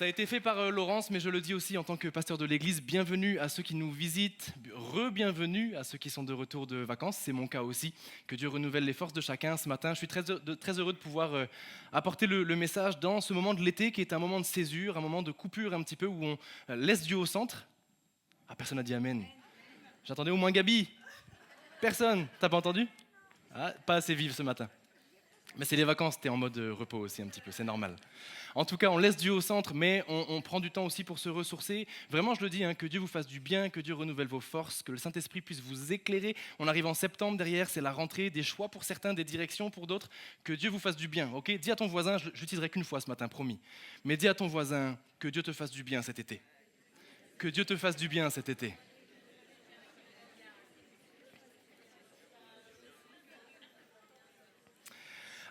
Ça a été fait par Laurence, mais je le dis aussi en tant que pasteur de l'église, bienvenue à ceux qui nous visitent, re-bienvenue à ceux qui sont de retour de vacances, c'est mon cas aussi. Que Dieu renouvelle les forces de chacun ce matin. Je suis très heureux de pouvoir apporter le message dans ce moment de l'été qui est un moment de césure, un moment de coupure un petit peu où on laisse Dieu au centre. Ah, personne n'a dit Amen. J'attendais au moins Gabi. Personne, t'as pas entendu? Ah, pas assez vive ce matin. Mais c'est les vacances, t'es en mode repos aussi un petit peu, c'est normal. En tout cas, on laisse Dieu au centre, mais on prend du temps aussi pour se ressourcer. Vraiment, je le dis, que Dieu vous fasse du bien, que Dieu renouvelle vos forces, que le Saint-Esprit puisse vous éclairer. On arrive en septembre, derrière, c'est la rentrée, des choix pour certains, des directions pour d'autres. Que Dieu vous fasse du bien, ok? Dis à ton voisin, je l'utiliserai qu'une fois ce matin, promis. Mais dis à ton voisin que Dieu te fasse du bien cet été. Que Dieu te fasse du bien cet été.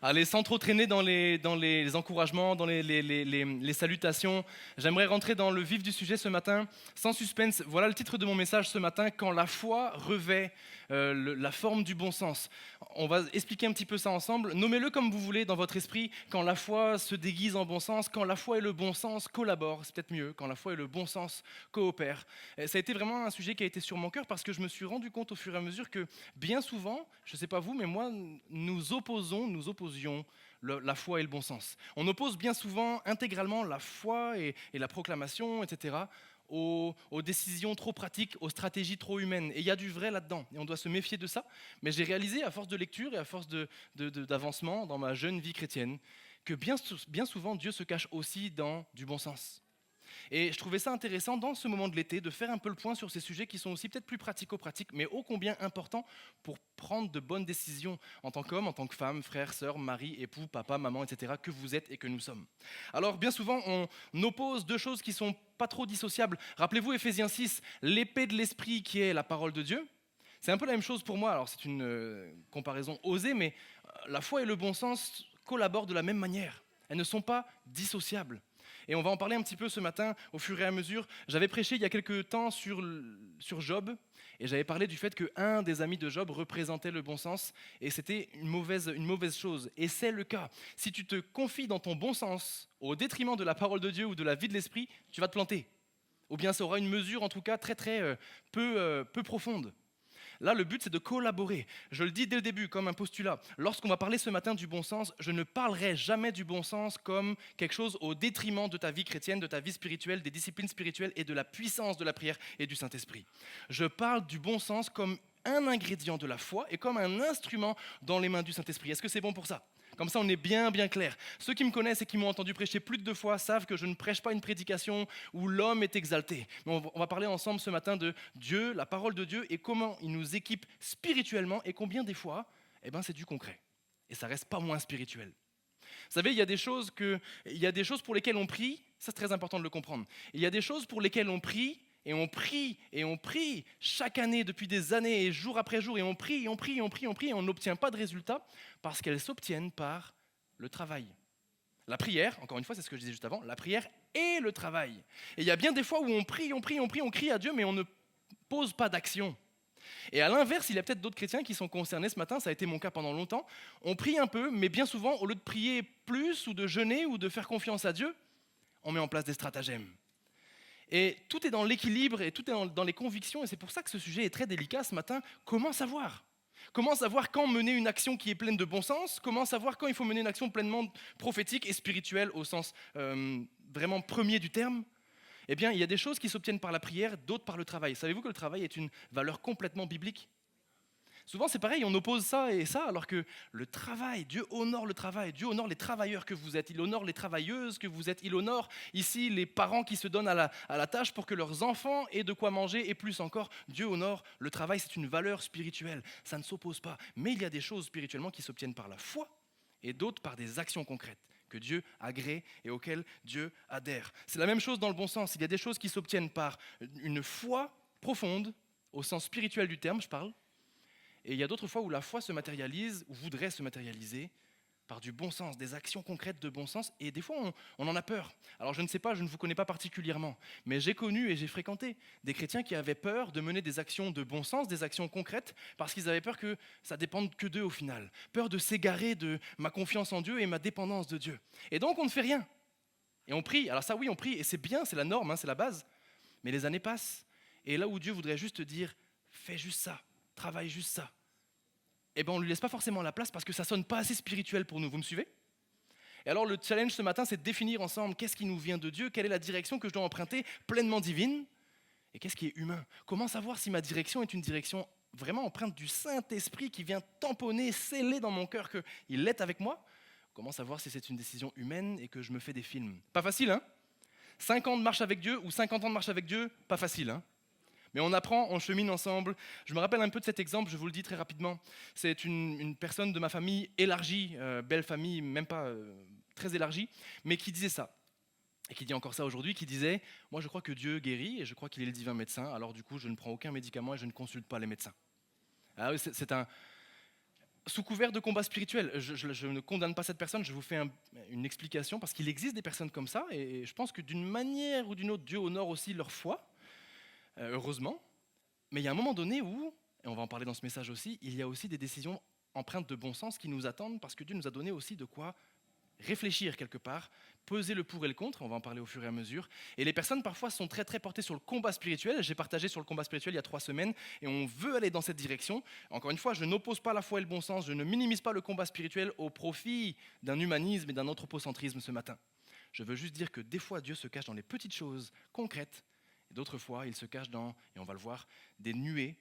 Allez, sans trop traîner dans les encouragements, dans les salutations, j'aimerais rentrer dans le vif du sujet ce matin, sans suspense. Voilà le titre de mon message ce matin, quand la foi revêt la forme du bon sens. On va expliquer un petit peu ça ensemble. Nommez-le comme vous voulez dans votre esprit, quand la foi se déguise en bon sens, quand la foi et le bon sens collaborent, c'est peut-être mieux, quand la foi et le bon sens coopèrent. Et ça a été vraiment un sujet qui a été sur mon cœur parce que je me suis rendu compte au fur et à mesure que bien souvent, je ne sais pas vous, mais moi, nous opposions la foi et le bon sens. On oppose bien souvent intégralement la foi et la proclamation, etc., aux décisions trop pratiques, aux stratégies trop humaines. Et il y a du vrai là-dedans, et on doit se méfier de ça. Mais j'ai réalisé, à force de lecture et à force d'avancement dans ma jeune vie chrétienne, que bien souvent, Dieu se cache aussi dans du bon sens. Et je trouvais ça intéressant dans ce moment de l'été de faire un peu le point sur ces sujets qui sont aussi peut-être plus pratico-pratiques, mais ô combien importants pour prendre de bonnes décisions en tant qu'homme, en tant que femme, frère, sœur, mari, époux, papa, maman, etc., que vous êtes et que nous sommes. Alors bien souvent, on oppose deux choses qui sont pas trop dissociables. Rappelez-vous Éphésiens 6, l'épée de l'esprit qui est la parole de Dieu. C'est un peu la même chose pour moi, alors c'est une comparaison osée, mais la foi et le bon sens collaborent de la même manière. Elles ne sont pas dissociables. Et on va en parler un petit peu ce matin au fur et à mesure. J'avais prêché il y a quelques temps sur Job et j'avais parlé du fait qu'un des amis de Job représentait le bon sens et c'était une mauvaise chose. Et c'est le cas. Si tu te confies dans ton bon sens au détriment de la parole de Dieu ou de la vie de l'esprit, tu vas te planter. Ou bien ça aura une mesure en tout cas très peu profonde. Là, le but, c'est de collaborer. Je le dis dès le début, comme un postulat. Lorsqu'on va parler ce matin du bon sens, je ne parlerai jamais du bon sens comme quelque chose au détriment de ta vie chrétienne, de ta vie spirituelle, des disciplines spirituelles et de la puissance de la prière et du Saint-Esprit. Je parle du bon sens comme un ingrédient de la foi et comme un instrument dans les mains du Saint-Esprit. Est-ce que c'est bon pour ça ? Comme ça, on est bien clair. Ceux qui me connaissent et qui m'ont entendu prêcher plus de 2 fois savent que je ne prêche pas une prédication où l'homme est exalté. Mais on va parler ensemble ce matin de Dieu, la parole de Dieu et comment il nous équipe spirituellement et combien des fois, c'est du concret. Et ça reste pas moins spirituel. Vous savez, il y a des choses pour lesquelles on prie, ça c'est très important de le comprendre. Il y a des choses pour lesquelles on prie, et on prie, et on prie chaque année depuis des années, et jour après jour, et on prie, et on prie, et on prie, et on n'obtient pas de résultat parce qu'elles s'obtiennent par le travail. La prière, encore une fois, c'est ce que je disais juste avant, la prière et le travail. Et il y a bien des fois où on prie, on crie à Dieu, mais on ne pose pas d'action. Et à l'inverse, il y a peut-être d'autres chrétiens qui sont concernés ce matin, ça a été mon cas pendant longtemps. On prie un peu, mais bien souvent, au lieu de prier plus, ou de jeûner, ou de faire confiance à Dieu, on met en place des stratagèmes. Et tout est dans l'équilibre et tout est dans les convictions. Et c'est pour ça que ce sujet est très délicat ce matin. Comment savoir ? Comment savoir quand mener une action qui est pleine de bon sens ? Comment savoir quand il faut mener une action pleinement prophétique et spirituelle au sens vraiment premier du terme ? Eh bien, il y a des choses qui s'obtiennent par la prière, d'autres par le travail. Savez-vous que le travail est une valeur complètement biblique ? Souvent, c'est pareil, on oppose ça et ça, alors que le travail, Dieu honore le travail, Dieu honore les travailleurs que vous êtes, il honore les travailleuses que vous êtes, il honore ici les parents qui se donnent à la tâche pour que leurs enfants aient de quoi manger et plus encore, Dieu honore le travail, c'est une valeur spirituelle, ça ne s'oppose pas. Mais il y a des choses spirituellement qui s'obtiennent par la foi et d'autres par des actions concrètes que Dieu agrée et auxquelles Dieu adhère. C'est la même chose dans le bon sens, il y a des choses qui s'obtiennent par une foi profonde, au sens spirituel du terme, je parle. Et il y a d'autres fois où la foi se matérialise, ou voudrait se matérialiser, par du bon sens, des actions concrètes de bon sens, et des fois on en a peur. Alors je ne sais pas, je ne vous connais pas particulièrement, mais j'ai connu et j'ai fréquenté des chrétiens qui avaient peur de mener des actions de bon sens, des actions concrètes, parce qu'ils avaient peur que ça dépende que d'eux au final, peur de s'égarer de ma confiance en Dieu et ma dépendance de Dieu. Et donc on ne fait rien. Et on prie, alors ça oui, on prie, et c'est bien, c'est la norme, hein, c'est la base. Mais les années passent, et là où Dieu voudrait juste te dire, fais juste ça, travaille juste ça, eh ben on ne lui laisse pas forcément la place parce que ça sonne pas assez spirituel pour nous, vous me suivez? Et alors le challenge ce matin, c'est de définir ensemble qu'est-ce qui nous vient de Dieu, quelle est la direction que je dois emprunter, pleinement divine, et qu'est-ce qui est humain. Comment savoir si ma direction est une direction vraiment empreinte du Saint-Esprit qui vient tamponner, sceller dans mon cœur qu'il est avec moi? Comment savoir si c'est une décision humaine et que je me fais des films? Pas facile, hein? 5 ans de marche avec Dieu ou 50 ans de marche avec Dieu, pas facile, hein? Mais on apprend, on chemine ensemble. Je me rappelle un peu de cet exemple, je vous le dis très rapidement. C'est une personne de ma famille élargie, belle famille, même pas très élargie, mais qui disait ça. Et qui dit encore ça aujourd'hui, qui disait « Moi je crois que Dieu guérit et je crois qu'il est le divin médecin, alors du coup je ne prends aucun médicament et je ne consulte pas les médecins. » Ah oui, c'est un... Sous couvert de combat spirituel, je ne condamne pas cette personne, je vous fais une explication parce qu'il existe des personnes comme ça et je pense que d'une manière ou d'une autre, Dieu honore aussi leur foi. Heureusement, mais il y a un moment donné où, et on va en parler dans ce message aussi, il y a aussi des décisions empreintes de bon sens qui nous attendent parce que Dieu nous a donné aussi de quoi réfléchir quelque part, peser le pour et le contre, on va en parler au fur et à mesure. Et les personnes parfois sont très très portées sur le combat spirituel. J'ai partagé sur le combat spirituel il y a 3 semaines et on veut aller dans cette direction. Encore une fois, je n'oppose pas la foi et le bon sens, je ne minimise pas le combat spirituel au profit d'un humanisme et d'un anthropocentrisme ce matin. Je veux juste dire que des fois Dieu se cache dans les petites choses concrètes. Et d'autres fois, il se cache dans, et on va le voir, des nuées,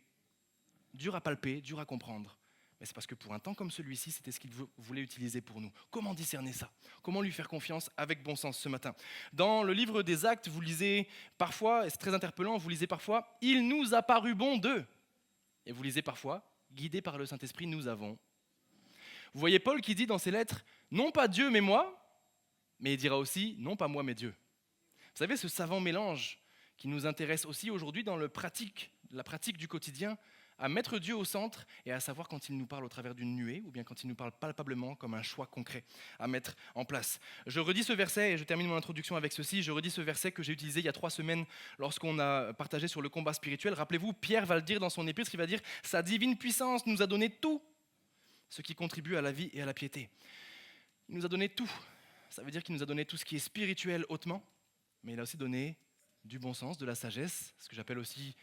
dures à palper, dures à comprendre. Mais c'est parce que pour un temps comme celui-ci, c'était ce qu'il voulait utiliser pour nous. Comment discerner ça? Comment lui faire confiance avec bon sens ce matin? Dans le livre des Actes, vous lisez parfois, et c'est très interpellant, vous lisez parfois « Il nous a paru bon d'eux ». Et vous lisez parfois « Guidés par le Saint-Esprit, nous avons ». Vous voyez Paul qui dit dans ses lettres « Non pas Dieu, mais moi », mais il dira aussi « Non pas moi, mais Dieu ». Vous savez, ce savant mélange qui nous intéresse aussi aujourd'hui dans la pratique du quotidien, à mettre Dieu au centre et à savoir quand il nous parle au travers d'une nuée ou bien quand il nous parle palpablement comme un choix concret à mettre en place. Je redis ce verset et je termine mon introduction avec ceci. Je redis ce verset que j'ai utilisé il y a 3 semaines lorsqu'on a partagé sur le combat spirituel. Rappelez-vous, Pierre va le dire dans son épître, il va dire « Sa divine puissance nous a donné tout ce qui contribue à la vie et à la piété ». Il nous a donné tout. Ça veut dire qu'il nous a donné tout ce qui est spirituel hautement, mais il a aussi donné du bon sens, de la sagesse, ce que j'appelle aussi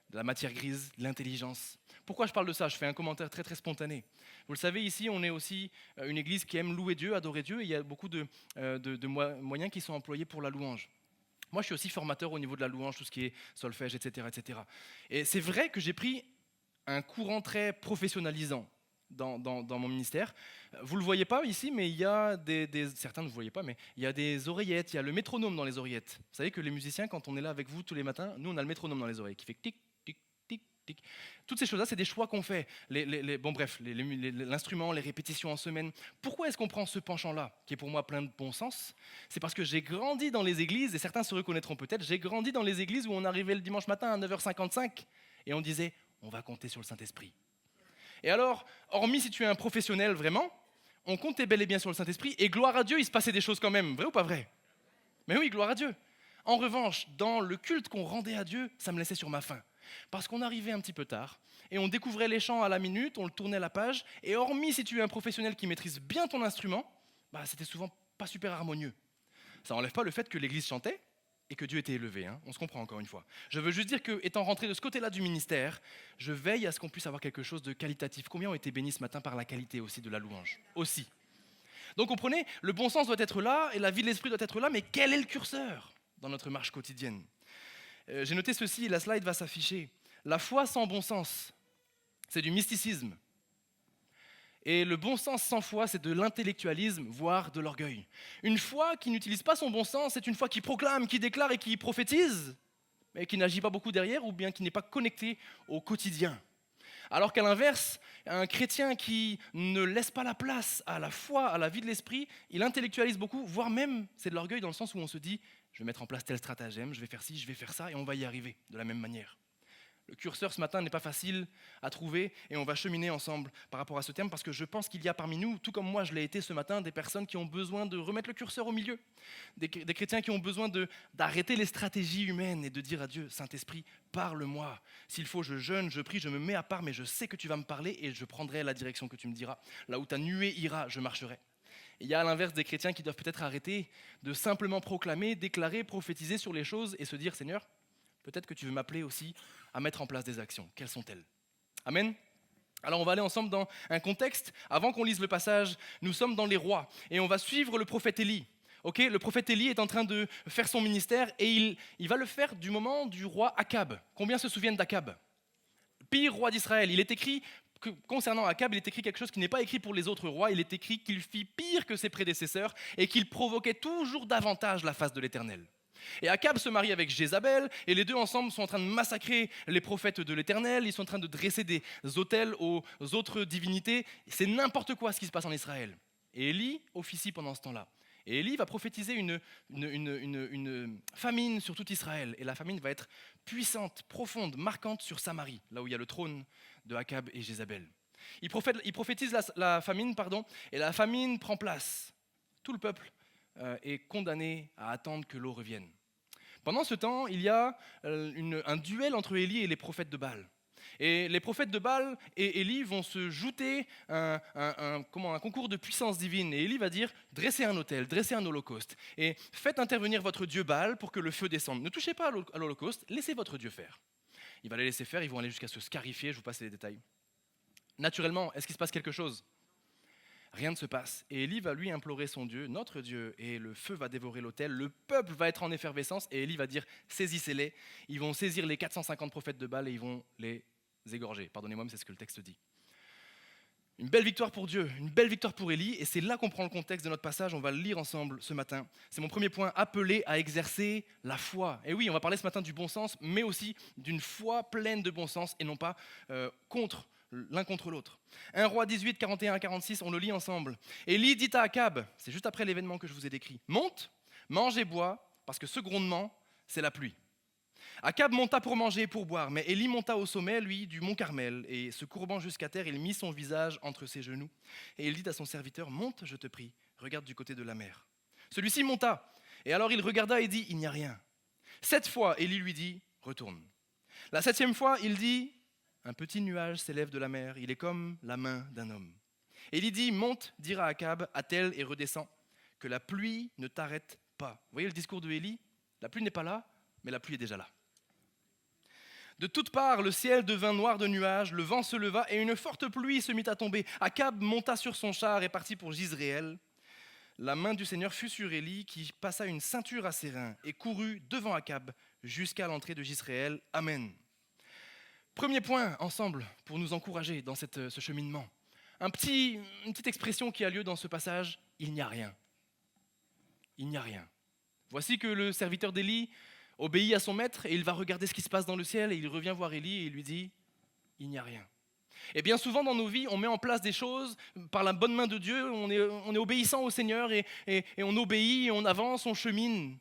de la matière grise, de l'intelligence. Pourquoi je parle de ça? Je fais un commentaire très très spontané. Vous le savez, ici, on est aussi une église qui aime louer Dieu, adorer Dieu, et il y a beaucoup de moyens qui sont employés pour la louange. Moi, je suis aussi formateur au niveau de la louange, tout ce qui est solfège, etc. etc. Et c'est vrai que j'ai pris un courant très professionnalisant dans mon ministère. Vous ne le voyez pas ici, mais il y a certains ne le voyez pas, mais il y a des oreillettes, il y a le métronome dans les oreillettes. Vous savez que les musiciens, quand on est là avec vous tous les matins, nous on a le métronome dans les oreilles qui fait tic, tic, tic, tic. Toutes ces choses-là, c'est des choix qu'on fait. L'instrument, les répétitions en semaine. Pourquoi est-ce qu'on prend ce penchant-là, qui est pour moi plein de bon sens? C'est parce que j'ai grandi dans les églises, et certains se reconnaîtront peut-être, j'ai grandi dans les églises où on arrivait le dimanche matin à 9h55, et on disait, on va compter sur le Saint-Esprit. Et alors, hormis si tu es un professionnel vraiment, on comptait bel et bien sur le Saint-Esprit, et gloire à Dieu, il se passait des choses quand même, vrai ou pas vrai? Mais oui, gloire à Dieu. En revanche, dans le culte qu'on rendait à Dieu, ça me laissait sur ma faim. Parce qu'on arrivait un petit peu tard, et on découvrait les chants à la minute, on le tournait à la page, et hormis si tu es un professionnel qui maîtrise bien ton instrument, c'était souvent pas super harmonieux. Ça n'enlève pas le fait que l'église chantait, et que Dieu était élevé, hein. On se comprend encore une fois. Je veux juste dire que, étant rentré de ce côté-là du ministère, je veille à ce qu'on puisse avoir quelque chose de qualitatif. Combien ont été bénis ce matin par la qualité aussi de la louange? Aussi. Donc comprenez, le bon sens doit être là, et la vie de l'esprit doit être là, mais quel est le curseur dans notre marche quotidienne? J'ai noté ceci, et la slide va s'afficher. La foi sans bon sens, c'est du mysticisme. Et le bon sens sans foi, c'est de l'intellectualisme, voire de l'orgueil. Une foi qui n'utilise pas son bon sens, c'est une foi qui proclame, qui déclare et qui prophétise, mais qui n'agit pas beaucoup derrière, ou bien qui n'est pas connectée au quotidien. Alors qu'à l'inverse, un chrétien qui ne laisse pas la place à la foi, à la vie de l'esprit, il intellectualise beaucoup, voire même c'est de l'orgueil dans le sens où on se dit « je vais mettre en place tel stratagème, je vais faire ci, je vais faire ça, et on va y arriver de la même manière ». Le curseur ce matin n'est pas facile à trouver et on va cheminer ensemble par rapport à ce thème parce que je pense qu'il y a parmi nous, tout comme moi je l'ai été ce matin, des personnes qui ont besoin de remettre le curseur au milieu, des chrétiens qui ont besoin d'arrêter les stratégies humaines et de dire à Dieu, Saint-Esprit, parle-moi. S'il faut, je jeûne, je prie, je me mets à part, mais je sais que tu vas me parler et je prendrai la direction que tu me diras. Là où ta nuée ira, je marcherai. Il y a à l'inverse des chrétiens qui doivent peut-être arrêter de simplement proclamer, déclarer, prophétiser sur les choses et se dire « Seigneur, peut-être que tu veux m'appeler aussi à mettre en place des actions. Quelles sont-elles » Amen. Alors on va aller ensemble dans un contexte. Avant qu'on lise le passage, nous sommes dans les rois et on va suivre le prophète Élie. Okay, le prophète Élie est en train de faire son ministère et il va le faire du moment du roi Akab. Combien se souviennent d'Akab ? Pire roi d'Israël. Il est écrit, concernant Akab, il est écrit quelque chose qui n'est pas écrit pour les autres rois. Il est écrit qu'il fit pire que ses prédécesseurs et qu'il provoquait toujours davantage la face de l'Éternel. Et Akab se marie avec Jézabel et les deux ensemble sont en train de massacrer les prophètes de l'Éternel. Ils sont en train de dresser des autels aux autres divinités. C'est n'importe quoi ce qui se passe en Israël. Et Élie officie pendant ce temps-là. Et Élie va prophétiser une famine sur tout Israël. Et la famine va être puissante, profonde, marquante sur Samarie, là où il y a le trône de Akab et Jézabel. Il prophétise la famine, et la famine prend place. Tout le peuple est condamné à attendre que l'eau revienne. Pendant ce temps, il y a un duel entre Élie et les prophètes de Baal. Et les prophètes de Baal et Élie vont se jouter un concours de puissance divine. Et Élie va dire, dressez un autel, dressez un holocauste. Et faites intervenir votre Dieu Baal pour que le feu descende. Ne touchez pas à l'holocauste, laissez votre Dieu faire. Il va les laisser faire, ils vont aller jusqu'à se scarifier, je vous passe les détails. Naturellement, est-ce qu'il se passe quelque chose ? Rien ne se passe. Et Élie va lui implorer son Dieu, notre Dieu, et le feu va dévorer l'autel. Le peuple va être en effervescence et Élie va dire, saisissez-les. Ils vont saisir les 450 prophètes de Baal et ils vont les égorgés. Pardonnez-moi, mais c'est ce que le texte dit. Une belle victoire pour Dieu, une belle victoire pour Élie, et c'est là qu'on prend le contexte de notre passage, on va le lire ensemble ce matin. C'est mon premier point, appelé à exercer la foi. Et oui, on va parler ce matin du bon sens, mais aussi d'une foi pleine de bon sens, et non pas l'un contre l'autre. 1 Roi 18, 41 à 46, on le lit ensemble. Élie dit à Akab, c'est juste après l'événement que je vous ai décrit, monte, mange et bois, parce que ce grondement, c'est la pluie. Akab monta pour manger et pour boire, mais Élie monta au sommet, lui, du mont Carmel, et se courbant jusqu'à terre, il mit son visage entre ses genoux. Et il dit à son serviteur, monte, je te prie, regarde du côté de la mer. Celui-ci monta, et alors il regarda et dit, il n'y a rien. 7 fois, Élie lui dit, retourne. La 7e fois, il dit, un petit nuage s'élève de la mer, il est comme la main d'un homme. Élie dit, monte, dira à Akab, attelle et redescend, que la pluie ne t'arrête pas. Vous voyez le discours de Élie ? La pluie n'est pas là, mais la pluie est déjà là. De toutes parts, le ciel devint noir de nuages, le vent se leva et une forte pluie se mit à tomber. Akab monta sur son char et partit pour Jizréel. La main du Seigneur fut sur Élie qui passa une ceinture à ses reins et courut devant Akab jusqu'à l'entrée de Jizréel. Amen. Premier point ensemble pour nous encourager dans ce cheminement. Une petite expression qui a lieu dans ce passage, il n'y a rien. Il n'y a rien. Voici que le serviteur d'Élie obéit à son maître et il va regarder ce qui se passe dans le ciel et il revient voir Élie et il lui dit « il n'y a rien ». Et bien souvent dans nos vies, on met en place des choses par la bonne main de Dieu, on est obéissant au Seigneur et on obéit, et on avance, on chemine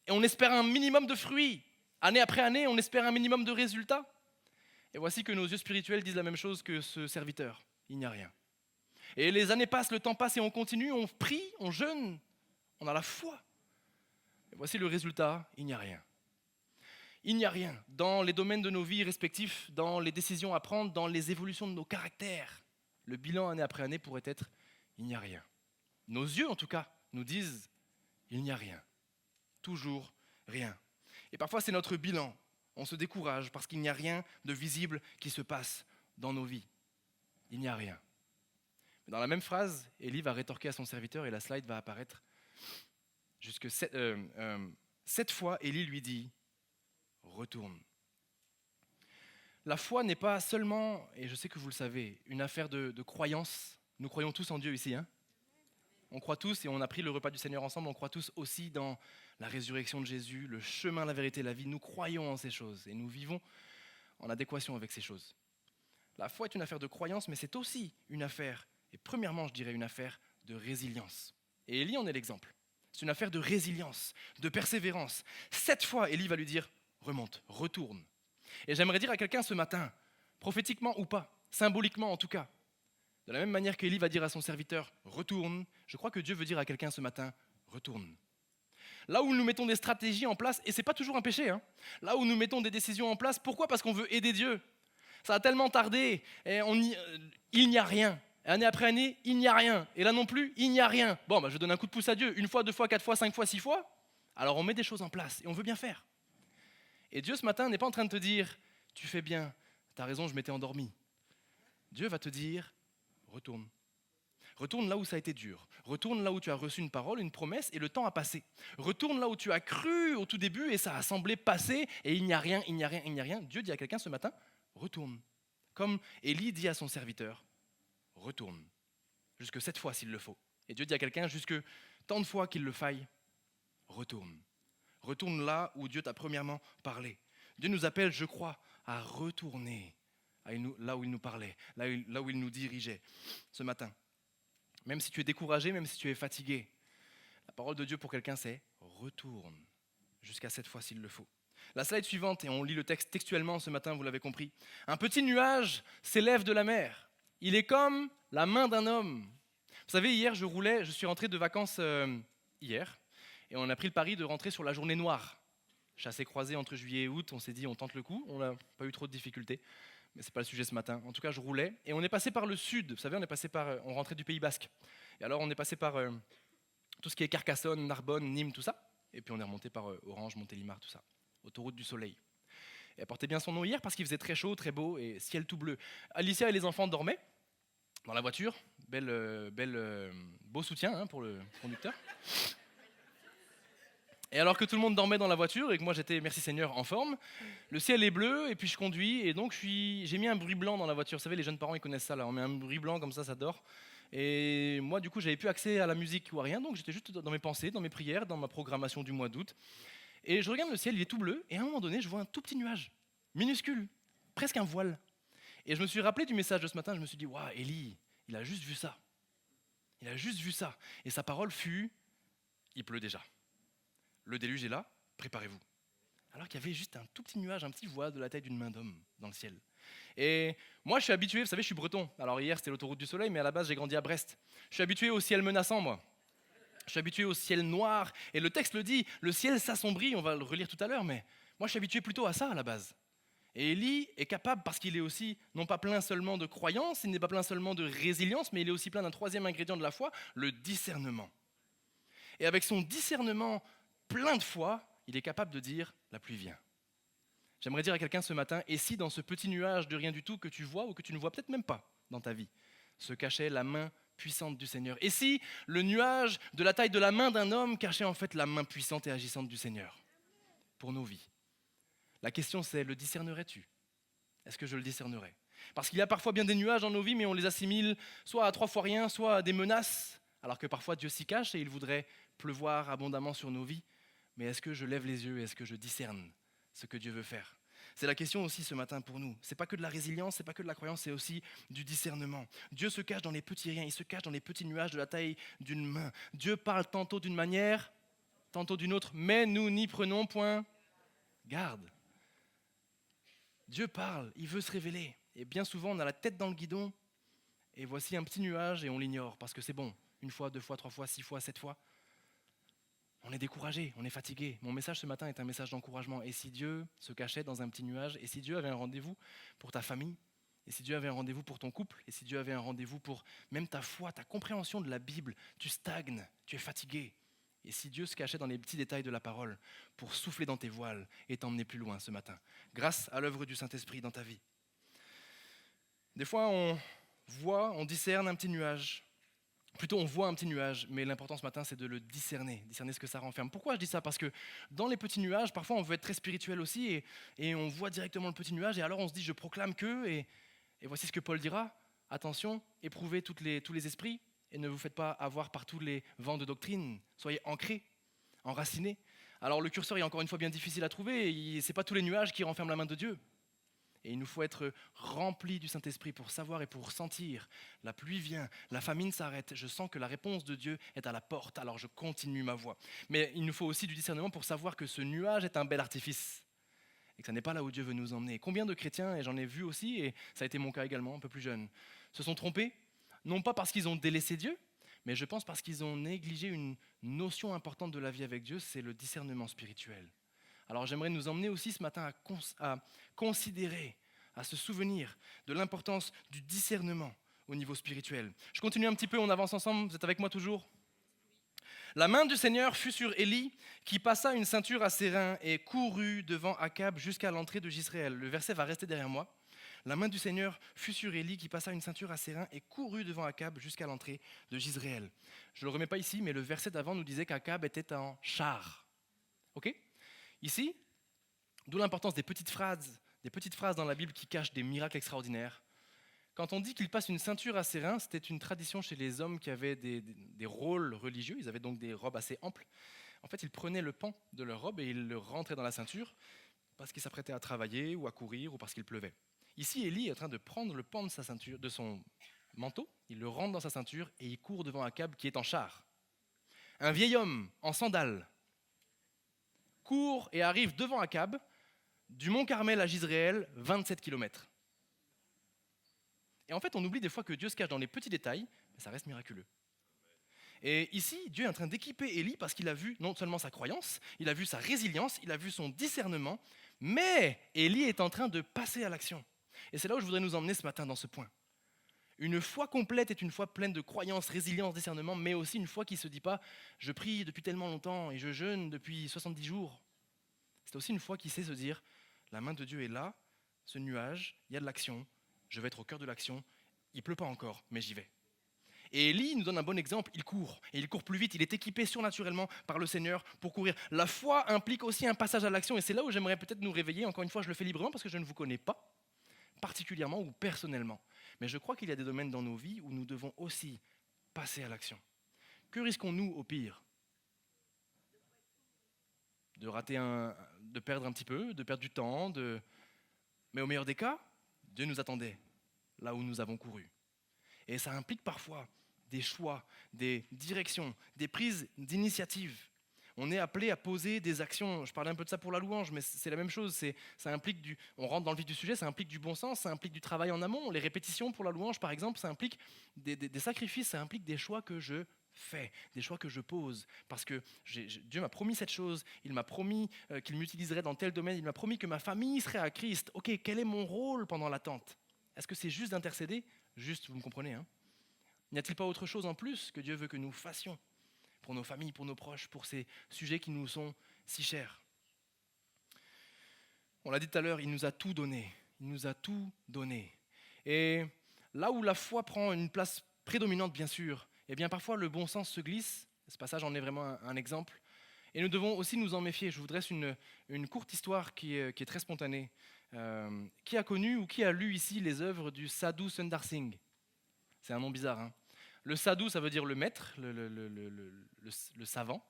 et on espère un minimum de fruits. Année après année, on espère un minimum de résultats. Et voici que nos yeux spirituels disent la même chose que ce serviteur, il n'y a rien. Et les années passent, le temps passe et on continue, on prie, on jeûne, on a la foi. Et voici le résultat, il n'y a rien. Il n'y a rien dans les domaines de nos vies respectifs, dans les décisions à prendre, dans les évolutions de nos caractères. Le bilan année après année pourrait être « il n'y a rien ». Nos yeux, en tout cas, nous disent « il n'y a rien ». Toujours rien. Et parfois, c'est notre bilan. On se décourage parce qu'il n'y a rien de visible qui se passe dans nos vies. Il n'y a rien. Mais dans la même phrase, Élie va rétorquer à son serviteur et la slide va apparaître. Jusque 7 fois, Élie lui dit retourne. La foi n'est pas seulement, et je sais que vous le savez, une affaire de croyance. Nous croyons tous en Dieu ici. On croit tous, et on a pris le repas du Seigneur ensemble, on croit tous aussi dans la résurrection de Jésus, le chemin, la vérité, la vie. Nous croyons en ces choses et nous vivons en adéquation avec ces choses. La foi est une affaire de croyance, mais c'est aussi une affaire, et premièrement je dirais une affaire de résilience. Et Élie en est l'exemple. C'est une affaire de résilience, de persévérance. 7 fois, Élie va lui dire remonte, retourne. Et j'aimerais dire à quelqu'un ce matin, prophétiquement ou pas, symboliquement en tout cas, de la même manière qu'Élie va dire à son serviteur retourne, je crois que Dieu veut dire à quelqu'un ce matin retourne. Là où nous mettons des stratégies en place, et ce n'est pas toujours un péché, là où nous mettons des décisions en place, pourquoi ? Parce qu'on veut aider Dieu. Ça a tellement tardé, et il n'y a rien. Année après année, il n'y a rien. Et là non plus, il n'y a rien. Bon, je donne un coup de pouce à Dieu. 1 fois, 2 fois, 4 fois, 5 fois, 6 fois. Alors on met des choses en place et on veut bien faire. Et Dieu ce matin n'est pas en train de te dire, tu fais bien, t'as raison, je m'étais endormi. Dieu va te dire, retourne. Retourne là où ça a été dur. Retourne là où tu as reçu une parole, une promesse et le temps a passé. Retourne là où tu as cru au tout début et ça a semblé passer et il n'y a rien, il n'y a rien, il n'y a rien. Dieu dit à quelqu'un ce matin, retourne. Comme Élie dit à son serviteur, retourne. Jusque 7 fois s'il le faut. Et Dieu dit à quelqu'un, jusque tant de fois qu'il le faille, retourne. Retourne là où Dieu t'a premièrement parlé. Dieu nous appelle, je crois, à retourner là où il nous parlait, là où il nous dirigeait ce matin. Même si tu es découragé, même si tu es fatigué, la parole de Dieu pour quelqu'un c'est retourne jusqu'à 7 fois s'il le faut. La slide suivante, et on lit le texte textuellement ce matin, vous l'avez compris. Un petit nuage s'élève de la mer. Il est comme la main d'un homme. Vous savez, hier je suis rentré de vacances hier, et on a pris le pari de rentrer sur la journée noire. Chassé-croisé entre juillet et août, on s'est dit on tente le coup, on n'a pas eu trop de difficultés. Mais ce n'est pas le sujet ce matin. En tout cas, je roulais et on est passé par le sud. Vous savez, on rentrait du Pays Basque. Et alors, on est passé par tout ce qui est Carcassonne, Narbonne, Nîmes, tout ça. Et puis, on est remonté par Orange, Montélimar, tout ça. Autoroute du Soleil. Et elle portait bien son nom hier parce qu'il faisait très chaud, très beau et ciel tout bleu. Alicia et les enfants dormaient dans la voiture. Beau soutien pour le conducteur. Et alors que tout le monde dormait dans la voiture et que moi j'étais, merci Seigneur, en forme, le ciel est bleu et puis je conduis et donc j'ai mis un bruit blanc dans la voiture. Vous savez, les jeunes parents ils connaissent ça là, on met un bruit blanc comme ça dort. Et moi du coup j'avais plus accès à la musique ou à rien, donc j'étais juste dans mes pensées, dans mes prières, dans ma programmation du mois d'août. Et je regarde le ciel, il est tout bleu et à un moment donné je vois un tout petit nuage, minuscule, presque un voile. Et je me suis rappelé du message de ce matin, je me suis dit, waouh, Élie, il a juste vu ça. Il a juste vu ça. Et sa parole fut, il pleut déjà. Le déluge est là, préparez-vous. Alors qu'il y avait juste un tout petit nuage, un petit voile de la taille d'une main d'homme dans le ciel. Et moi, je suis habitué, vous savez, je suis breton. Alors hier, c'était l'autoroute du soleil, mais à la base, j'ai grandi à Brest. Je suis habitué au ciel menaçant, moi. Je suis habitué au ciel noir. Et le texte le dit, le ciel s'assombrit, on va le relire tout à l'heure, mais moi, je suis habitué plutôt à ça à la base. Et Élie est capable, parce qu'il est aussi, non pas plein seulement de croyance, il n'est pas plein seulement de résilience, mais il est aussi plein d'un troisième ingrédient de la foi, le discernement. Et avec son discernement plein de foi, il est capable de dire « la pluie vient ». J'aimerais dire à quelqu'un ce matin, et si dans ce petit nuage de rien du tout que tu vois ou que tu ne vois peut-être même pas dans ta vie, se cachait la main puissante du Seigneur? Et si le nuage de la taille de la main d'un homme cachait en fait la main puissante et agissante du Seigneur pour nos vies? La question c'est, le discernerais-tu? Est-ce que je le discernerais? Parce qu'il y a parfois bien des nuages dans nos vies, mais on les assimile soit à 3 fois rien, soit à des menaces, alors que parfois Dieu s'y cache et il voudrait pleuvoir abondamment sur nos vies. Mais est-ce que je lève les yeux? Est-ce que je discerne ce que Dieu veut faire? C'est la question aussi ce matin pour nous. Ce n'est pas que de la résilience, ce n'est pas que de la croyance, c'est aussi du discernement. Dieu se cache dans les petits riens, il se cache dans les petits nuages de la taille d'une main. Dieu parle tantôt d'une manière, tantôt d'une autre, mais nous n'y prenons point garde. Dieu parle, il veut se révéler. Et bien souvent, on a la tête dans le guidon, et voici un petit nuage et on l'ignore, parce que c'est bon. 1 fois, 2 fois, 3 fois, 6 fois, 7 fois. On est découragé, on est fatigué. Mon message ce matin est un message d'encouragement. Et si Dieu se cachait dans un petit nuage, et si Dieu avait un rendez-vous pour ta famille, et si Dieu avait un rendez-vous pour ton couple, et si Dieu avait un rendez-vous pour même ta foi, ta compréhension de la Bible, tu stagnes, tu es fatigué. Et si Dieu se cachait dans les petits détails de la parole pour souffler dans tes voiles et t'emmener plus loin ce matin, grâce à l'œuvre du Saint-Esprit dans ta vie. Des fois, on discerne un petit nuage. Plutôt, on voit un petit nuage, mais l'important ce matin, c'est de le discerner ce que ça renferme. Pourquoi je dis ça? Parce que dans les petits nuages, parfois, on veut être très spirituel aussi, et on voit directement le petit nuage, et alors on se dit, je proclame que, et voici ce que Paul dira, attention, éprouvez tous les esprits, et ne vous faites pas avoir par tous les vents de doctrine, soyez ancrés, enracinés. Alors le curseur est encore une fois bien difficile à trouver, ce n'est pas tous les nuages qui renferment la main de Dieu. Et il nous faut être remplis du Saint-Esprit pour savoir et pour sentir. La pluie vient, la famine s'arrête, je sens que la réponse de Dieu est à la porte, alors je continue ma voie. Mais il nous faut aussi du discernement pour savoir que ce nuage est un bel artifice et que ça n'est pas là où Dieu veut nous emmener. Combien de chrétiens, et j'en ai vu aussi, et ça a été mon cas également, un peu plus jeune, se sont trompés, non pas parce qu'ils ont délaissé Dieu, mais je pense parce qu'ils ont négligé une notion importante de la vie avec Dieu, c'est le discernement spirituel. Alors j'aimerais nous emmener aussi ce matin à considérer, à se souvenir de l'importance du discernement au niveau spirituel. Je continue un petit peu, on avance ensemble, vous êtes avec moi toujours? La main du Seigneur fut sur Élie, qui passa une ceinture à ses reins et courut devant Akab jusqu'à l'entrée de Jezréel. Le verset va rester derrière moi. La main du Seigneur fut sur Élie, qui passa une ceinture à ses reins et courut devant Akab jusqu'à l'entrée de Jezréel. Je ne le remets pas ici, mais le verset d'avant nous disait qu'Akab était en char. Ok? Ici, d'où l'importance des petites phrases dans la Bible qui cachent des miracles extraordinaires. Quand on dit qu'il passe une ceinture à ses reins, c'était une tradition chez les hommes qui avaient des rôles religieux, ils avaient donc des robes assez amples. En fait, ils prenaient le pan de leur robe et ils le rentraient dans la ceinture parce qu'ils s'apprêtaient à travailler ou à courir ou parce qu'il pleuvait. Ici, Élie est en train de prendre le pan de sa ceinture, de son manteau, il le rentre dans sa ceinture et il court devant Akab qui est en char. Un vieil homme en sandales court et arrive devant Akab du mont Carmel à Jezréel, 27 kilomètres. Et en fait, on oublie des fois que Dieu se cache dans les petits détails, mais ça reste miraculeux. Et ici, Dieu est en train d'équiper Élie parce qu'il a vu non seulement sa croyance, il a vu sa résilience, il a vu son discernement, mais Élie est en train de passer à l'action. Et c'est là où je voudrais nous emmener ce matin dans ce point. Une foi complète est une foi pleine de croyance, résilience, discernement, mais aussi une foi qui ne se dit pas « je prie depuis tellement longtemps et je jeûne depuis 70 jours ». C'est aussi une foi qui sait se dire « la main de Dieu est là, ce nuage, il y a de l'action, je vais être au cœur de l'action, il ne pleut pas encore, mais j'y vais. » Et Élie nous donne un bon exemple, il court, et il court plus vite, il est équipé surnaturellement par le Seigneur pour courir. La foi implique aussi un passage à l'action, et c'est là où j'aimerais peut-être nous réveiller. Encore une fois, je le fais librement parce que je ne vous connais pas, particulièrement ou personnellement. Mais je crois qu'il y a des domaines dans nos vies où nous devons aussi passer à l'action. Que risquons-nous au pire? De rater de perdre un petit peu, de perdre du temps, mais au meilleur des cas, Dieu nous attendait là où nous avons couru. Et ça implique parfois des choix, des directions, des prises d'initiative. On est appelé à poser des actions. Je parlais un peu de ça pour la louange, mais c'est la même chose. Ça implique on rentre dans le vif du sujet, ça implique du bon sens, ça implique du travail en amont. Les répétitions pour la louange, par exemple, ça implique des sacrifices, ça implique des choix que je fais, des choix que je pose. Parce que Dieu m'a promis cette chose, il m'a promis qu'il m'utiliserait dans tel domaine, il m'a promis que ma famille serait à Christ. Ok, quel est mon rôle pendant l'attente? Est-ce que c'est juste d'intercéder? Juste, vous me comprenez, hein? N'y a-t-il pas autre chose en plus que Dieu veut que nous fassions pour nos familles, pour nos proches, pour ces sujets qui nous sont si chers? On l'a dit tout à l'heure, il nous a tout donné. Il nous a tout donné. Et là où la foi prend une place prédominante, bien sûr, eh bien parfois le bon sens se glisse. Ce passage en est vraiment un exemple. Et nous devons aussi nous en méfier. Je vous dresse une courte histoire qui est très spontanée. Qui a connu ou qui a lu ici les œuvres du Sadhu Sundar Singh? C'est un nom bizarre, hein. Le sadhu, ça veut dire le maître, le savant.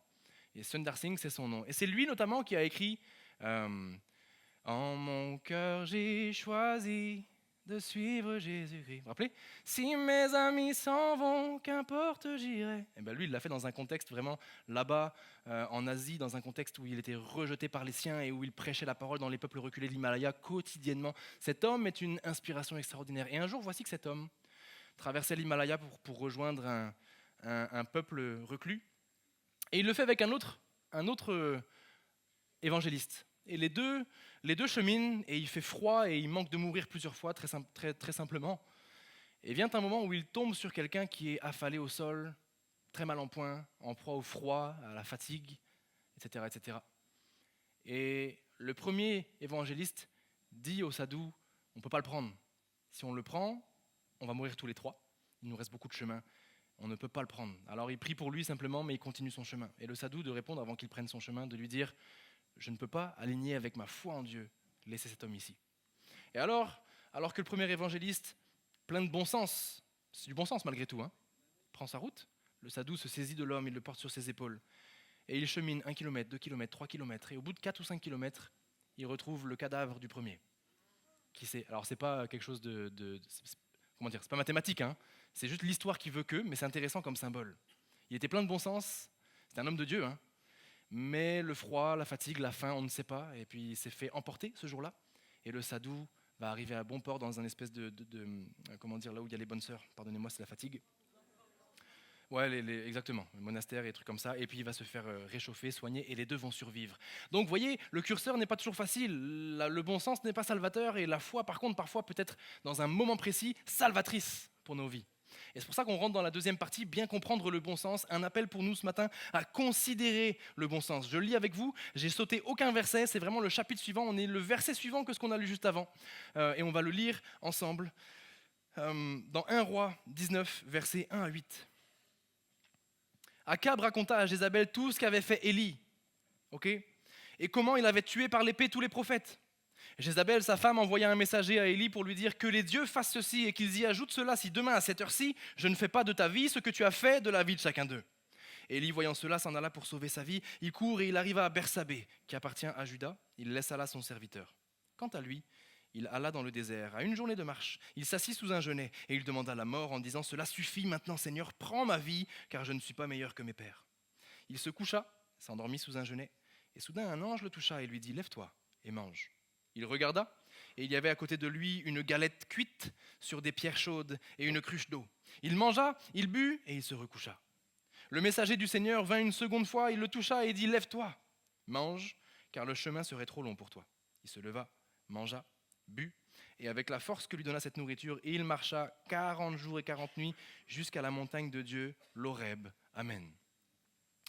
Et Sundar Singh, c'est son nom. Et c'est lui notamment qui a écrit En mon cœur, j'ai choisi de suivre Jésus-Christ. Vous vous rappelez? Si mes amis s'en vont, qu'importe, j'irai. Et bien lui, il l'a fait dans un contexte vraiment là-bas, en Asie, dans un contexte où il était rejeté par les siens et où il prêchait la parole dans les peuples reculés de l'Himalaya quotidiennement. Cet homme est une inspiration extraordinaire. Et un jour, voici que cet homme traversait l'Himalaya pour rejoindre un peuple reclus. Et il le fait avec un autre évangéliste. Et les deux cheminent, et il fait froid, et il manque de mourir plusieurs fois, très simplement. Et vient un moment où il tombe sur quelqu'un qui est affalé au sol, très mal en point, en proie au froid, à la fatigue, etc., etc. Et le premier évangéliste dit au sadhu, on ne peut pas le prendre. Si on le prend, on va mourir tous les trois, il nous reste beaucoup de chemin, on ne peut pas le prendre. Alors il prie pour lui simplement, mais il continue son chemin. Et le sadhu de répondre avant qu'il prenne son chemin, de lui dire « Je ne peux pas, aligner avec ma foi en Dieu, laisser cet homme ici. » Et alors que le premier évangéliste, plein de bon sens, c'est du bon sens malgré tout, hein, prend sa route, le sadhu se saisit de l'homme, il le porte sur ses épaules. Et il chemine 1 km, 2 km, 3 km, et au bout de 4 ou 5 km, il retrouve le cadavre du premier. Alors c'est pas quelque chose comment dire, c'est pas mathématique, hein. C'est juste l'histoire qui veut que, mais c'est intéressant comme symbole. Il était plein de bon sens, c'était un homme de Dieu, hein. Mais le froid, la fatigue, la faim, on ne sait pas, et puis il s'est fait emporter ce jour-là, et le sadhu va arriver à bon port dans un espèce comment dire, là où il y a les bonnes sœurs, pardonnez-moi, c'est la fatigue. Ouais, exactement, le monastère et des trucs comme ça, et puis il va se faire réchauffer, soigner, et les deux vont survivre. Donc vous voyez, le curseur n'est pas toujours facile, le bon sens n'est pas salvateur, et la foi par contre parfois peut être dans un moment précis salvatrice pour nos vies. Et c'est pour ça qu'on rentre dans la deuxième partie, bien comprendre le bon sens, un appel pour nous ce matin à considérer le bon sens. Je lis avec vous, j'ai sauté aucun verset, c'est vraiment le chapitre suivant, on est le verset suivant que ce qu'on a lu juste avant, et on va le lire ensemble dans 1 Roi 19, versets 1 à 8. Akab raconta à Jézabel tout ce qu'avait fait Élie, et comment il avait tué par l'épée tous les prophètes. Jézabel, sa femme, envoya un messager à Élie pour lui dire que les dieux fassent ceci et qu'ils y ajoutent cela si demain à cette heure-ci, je ne fais pas de ta vie ce que tu as fait de la vie de chacun d'eux. Élie, voyant cela, s'en alla pour sauver sa vie. Il court et il arriva à Bersabée, qui appartient à Juda. Il laissa là son serviteur. Quant à lui, il alla dans le désert, à une journée de marche. Il s'assit sous un genêt et il demanda la mort en disant « Cela suffit maintenant, Seigneur, prends ma vie, car je ne suis pas meilleur que mes pères. » Il se coucha, s'endormit sous un genêt, et soudain un ange le toucha et lui dit « Lève-toi et mange. » Il regarda, et il y avait à côté de lui une galette cuite sur des pierres chaudes et une cruche d'eau. Il mangea, il but, et il se recoucha. Le messager du Seigneur vint une seconde fois, il le toucha et dit « Lève-toi, mange, car le chemin serait trop long pour toi. » Il se leva, mangea, but, et avec la force que lui donna cette nourriture, il marcha 40 jours et 40 nuits jusqu'à la montagne de Dieu, l'Horeb. Amen.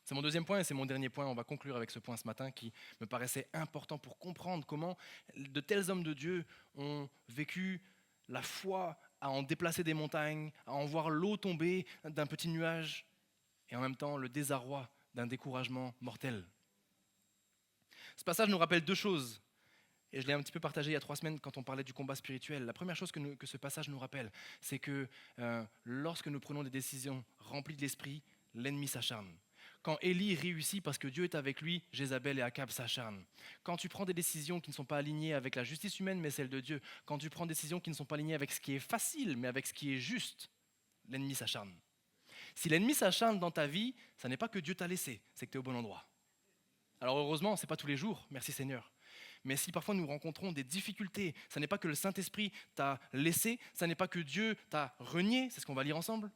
C'est mon deuxième point et c'est mon dernier point. On va conclure avec ce point ce matin qui me paraissait important pour comprendre comment de tels hommes de Dieu ont vécu la foi à en déplacer des montagnes, à en voir l'eau tomber d'un petit nuage et en même temps le désarroi d'un découragement mortel. Ce passage nous rappelle deux choses et je l'ai un petit peu partagé il y a 3 semaines quand on parlait du combat spirituel. La première chose que ce passage nous rappelle, c'est que lorsque nous prenons des décisions remplies de l'esprit, l'ennemi s'acharne. Quand Élie réussit parce que Dieu est avec lui, Jézabel et Akab s'acharnent. Quand tu prends des décisions qui ne sont pas alignées avec la justice humaine, mais celle de Dieu, quand tu prends des décisions qui ne sont pas alignées avec ce qui est facile, mais avec ce qui est juste, l'ennemi s'acharne. Si l'ennemi s'acharne dans ta vie, ça n'est pas que Dieu t'a laissé, c'est que tu es au bon endroit. Alors heureusement, ce n'est pas tous les jours, merci Seigneur. Mais si parfois nous rencontrons des difficultés, ça n'est pas que le Saint-Esprit t'a laissé, ça n'est pas que Dieu t'a renié, c'est ce qu'on va lire ensemble.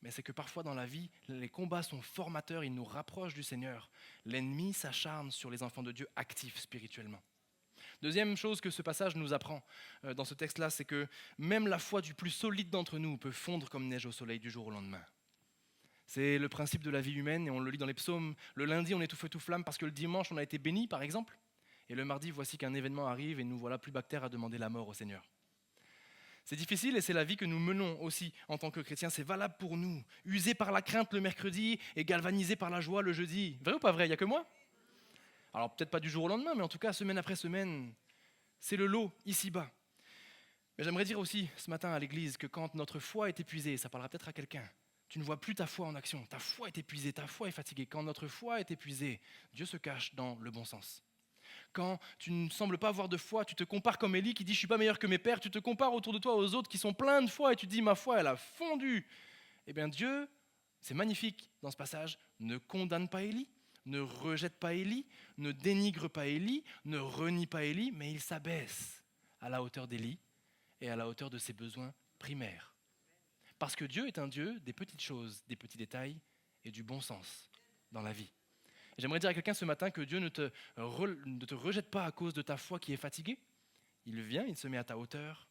Mais c'est que parfois dans la vie, les combats sont formateurs, ils nous rapprochent du Seigneur. L'ennemi s'acharne sur les enfants de Dieu actifs spirituellement. Deuxième chose que ce passage nous apprend dans ce texte-là, c'est que même la foi du plus solide d'entre nous peut fondre comme neige au soleil du jour au lendemain. C'est le principe de la vie humaine et on le lit dans les psaumes. Le lundi, on est tout feu tout flamme parce que le dimanche, on a été béni, par exemple. Et le mardi, voici qu'un événement arrive et nous voilà plus bactères à demander la mort au Seigneur. C'est difficile et c'est la vie que nous menons aussi en tant que chrétiens. C'est valable pour nous. Usés par la crainte le mercredi et galvanisés par la joie le jeudi. Vrai ou pas vrai? Il n'y a que moi? Alors peut-être pas du jour au lendemain, mais en tout cas semaine après semaine, c'est le lot ici-bas. Mais j'aimerais dire aussi ce matin à l'église que quand notre foi est épuisée, ça parlera peut-être à quelqu'un, tu ne vois plus ta foi en action. Ta foi est épuisée, ta foi est fatiguée. Quand notre foi est épuisée, Dieu se cache dans le bon sens. Quand tu ne sembles pas avoir de foi, tu te compares comme Élie qui dit « je ne suis pas meilleur que mes pères », tu te compares autour de toi aux autres qui sont pleins de foi et tu te dis « ma foi, elle a fondu ». Eh bien Dieu, c'est magnifique dans ce passage, ne condamne pas Élie, ne rejette pas Élie, ne dénigre pas Élie, ne renie pas Élie, mais il s'abaisse à la hauteur d'Élie et à la hauteur de ses besoins primaires. Parce que Dieu est un Dieu des petites choses, des petits détails et du bon sens dans la vie. J'aimerais dire à quelqu'un ce matin que Dieu ne te rejette pas à cause de ta foi qui est fatiguée. Il vient, il se met à ta hauteur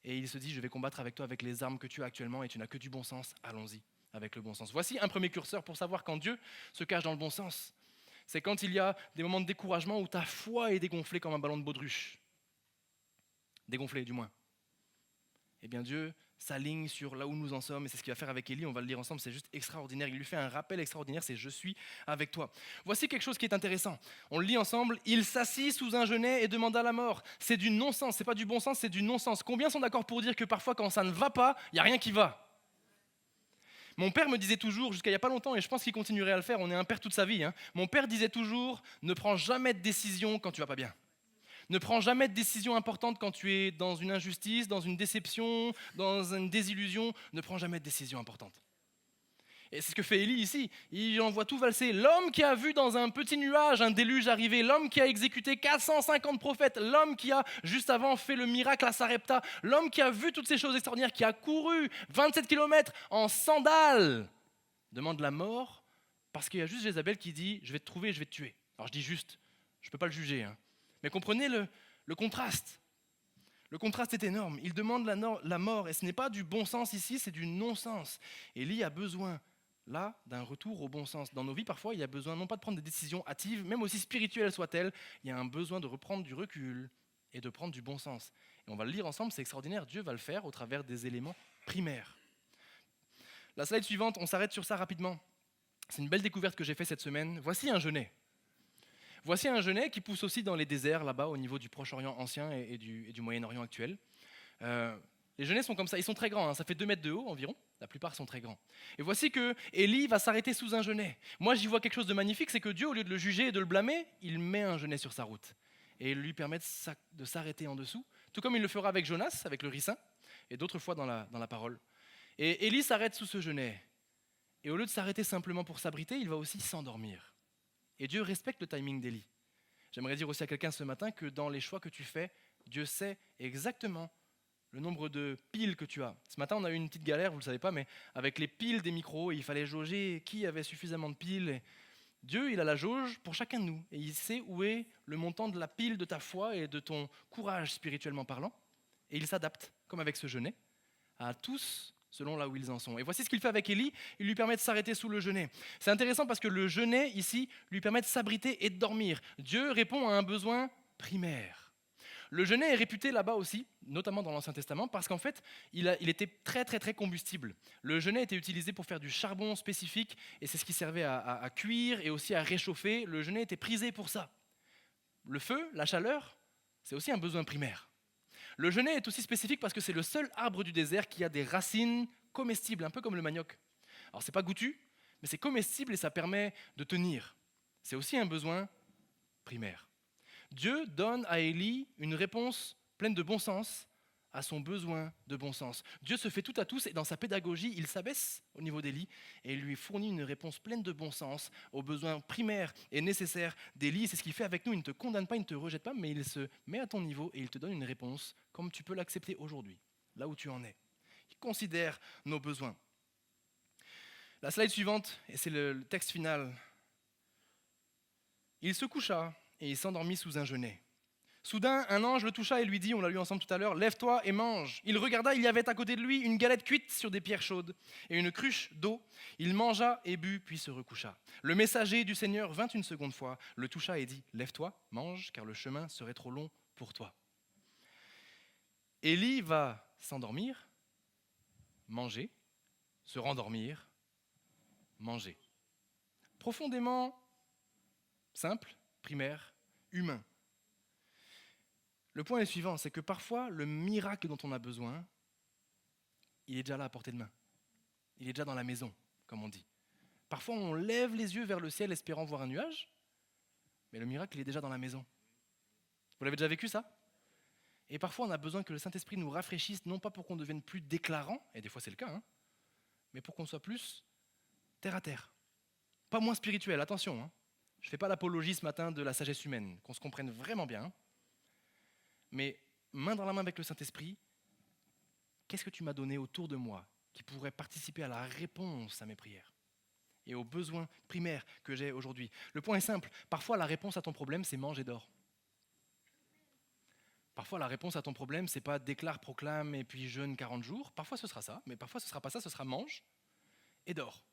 et il se dit « je vais combattre avec toi avec les armes que tu as actuellement et tu n'as que du bon sens, allons-y avec le bon sens ». Voici un premier curseur pour savoir quand Dieu se cache dans le bon sens. C'est quand il y a des moments de découragement où ta foi est dégonflée comme un ballon de baudruche. Dégonflée du moins. Eh bien Dieu s'aligne sur là où nous en sommes et c'est ce qu'il va faire avec Élie, on va le lire ensemble, c'est juste extraordinaire. Il lui fait un rappel extraordinaire, c'est « je suis avec toi ». Voici quelque chose qui est intéressant, on le lit ensemble, il s'assit sous un genêt et demanda la mort. C'est du non-sens, c'est pas du bon sens, c'est du non-sens. Combien sont d'accord pour dire que parfois quand ça ne va pas, il n'y a rien qui va? Mon père me disait toujours, jusqu'à il n'y a pas longtemps, et je pense qu'il continuerait à le faire, on est un père toute sa vie, mon père disait toujours, ne prends jamais de décision quand tu vas pas bien. Ne prends jamais de décision importante quand tu es dans une injustice, dans une déception, dans une désillusion. Ne prends jamais de décision importante. Et c'est ce que fait Élie ici. Il envoie tout valser. L'homme qui a vu dans un petit nuage un déluge arriver, l'homme qui a exécuté 450 prophètes, l'homme qui a juste avant fait le miracle à Sarepta, l'homme qui a vu toutes ces choses extraordinaires, qui a couru 27 km en sandales, demande la mort parce qu'il y a juste Jézabel qui dit « je vais te trouver et je vais te tuer ». Alors je dis juste, je ne peux pas le juger, mais comprenez le contraste. Le contraste est énorme. Il demande la mort, et ce n'est pas du bon sens ici, c'est du non-sens. Élie a besoin, là, d'un retour au bon sens. Dans nos vies, parfois, il y a besoin non pas de prendre des décisions hâtives, même aussi spirituelles soient-elles, il y a un besoin de reprendre du recul et de prendre du bon sens. Et on va le lire ensemble, c'est extraordinaire, Dieu va le faire au travers des éléments primaires. La slide suivante, on s'arrête sur ça rapidement. C'est une belle découverte que j'ai faite cette semaine. Voici un genêt. Voici un genêt qui pousse aussi dans les déserts, là-bas, au niveau du Proche-Orient ancien et du Moyen-Orient actuel. Les genêts sont comme ça, ils sont très grands, hein, ça fait 2 mètres de haut environ, la plupart sont très grands. Et voici que Élie va s'arrêter sous un genêt. Moi, j'y vois quelque chose de magnifique, c'est que Dieu, au lieu de le juger et de le blâmer, il met un genêt sur sa route. Et il lui permet de s'arrêter en dessous, tout comme il le fera avec Jonas, avec le ricin, et d'autres fois dans la parole. Et Élie s'arrête sous ce genêt. Et au lieu de s'arrêter simplement pour s'abriter, il va aussi s'endormir. Et Dieu respecte le timing d'Élie. J'aimerais dire aussi à quelqu'un ce matin que dans les choix que tu fais, Dieu sait exactement le nombre de piles que tu as. Ce matin, on a eu une petite galère, vous ne le savez pas, mais avec les piles des micros, il fallait jauger qui avait suffisamment de piles. Et Dieu, il a la jauge pour chacun de nous. Et il sait où est le montant de la pile de ta foi et de ton courage spirituellement parlant. Et il s'adapte, comme avec ce genêt, à tous selon là où ils en sont. Et voici ce qu'il fait avec Élie, il lui permet de s'arrêter sous le genêt. C'est intéressant parce que le genêt, ici, lui permet de s'abriter et de dormir. Dieu répond à un besoin primaire. Le genêt est réputé là-bas aussi, notamment dans l'Ancien Testament, parce qu'en fait, il était très très très combustible. Le genêt était utilisé pour faire du charbon spécifique, et c'est ce qui servait à cuire et aussi à réchauffer. Le genêt était prisé pour ça. Le feu, la chaleur, c'est aussi un besoin primaire. Le genêt est aussi spécifique parce que c'est le seul arbre du désert qui a des racines comestibles, un peu comme le manioc. Alors c'est pas goûtu, mais c'est comestible et ça permet de tenir. C'est aussi un besoin primaire. Dieu donne à Élie une réponse pleine de bon sens à son besoin de bon sens. Dieu se fait tout à tous et dans sa pédagogie, il s'abaisse au niveau d'Élie et il lui fournit une réponse pleine de bon sens aux besoins primaires et nécessaires d'Élie. C'est ce qu'il fait avec nous, il ne te condamne pas, il ne te rejette pas, mais il se met à ton niveau et il te donne une réponse comme tu peux l'accepter aujourd'hui, là où tu en es. Il considère nos besoins. La slide suivante, et c'est le texte final. Il se coucha et il s'endormit sous un genêt. Soudain, un ange le toucha et lui dit, on l'a lu ensemble tout à l'heure, « Lève-toi et mange ». Il regarda, il y avait à côté de lui une galette cuite sur des pierres chaudes et une cruche d'eau. Il mangea et but, puis se recoucha. Le messager du Seigneur vint une seconde fois, le toucha et dit, « Lève-toi, mange, car le chemin serait trop long pour toi ». Élie va s'endormir, manger, se rendormir, manger. Profondément simple, primaire, humain. Le point est suivant, c'est que parfois, le miracle dont on a besoin, il est déjà là à portée de main. Il est déjà dans la maison, comme on dit. Parfois, on lève les yeux vers le ciel espérant voir un nuage, mais le miracle, il est déjà dans la maison. Vous l'avez déjà vécu, ça ? Et parfois, on a besoin que le Saint-Esprit nous rafraîchisse, non pas pour qu'on devienne plus déclarant, et des fois c'est le cas, mais pour qu'on soit plus terre à terre. Pas moins spirituel, attention. Je ne fais pas l'apologie ce matin de la sagesse humaine, qu'on se comprenne vraiment bien. Mais main dans la main avec le Saint-Esprit, qu'est-ce que tu m'as donné autour de moi qui pourrait participer à la réponse à mes prières et aux besoins primaires que j'ai aujourd'hui ? Le point est simple, parfois la réponse à ton problème, c'est mange et dors. Parfois la réponse à ton problème, c'est pas déclare, proclame et puis jeûne 40 jours. Parfois ce sera ça, mais parfois ce sera pas ça, ce sera mange et dors.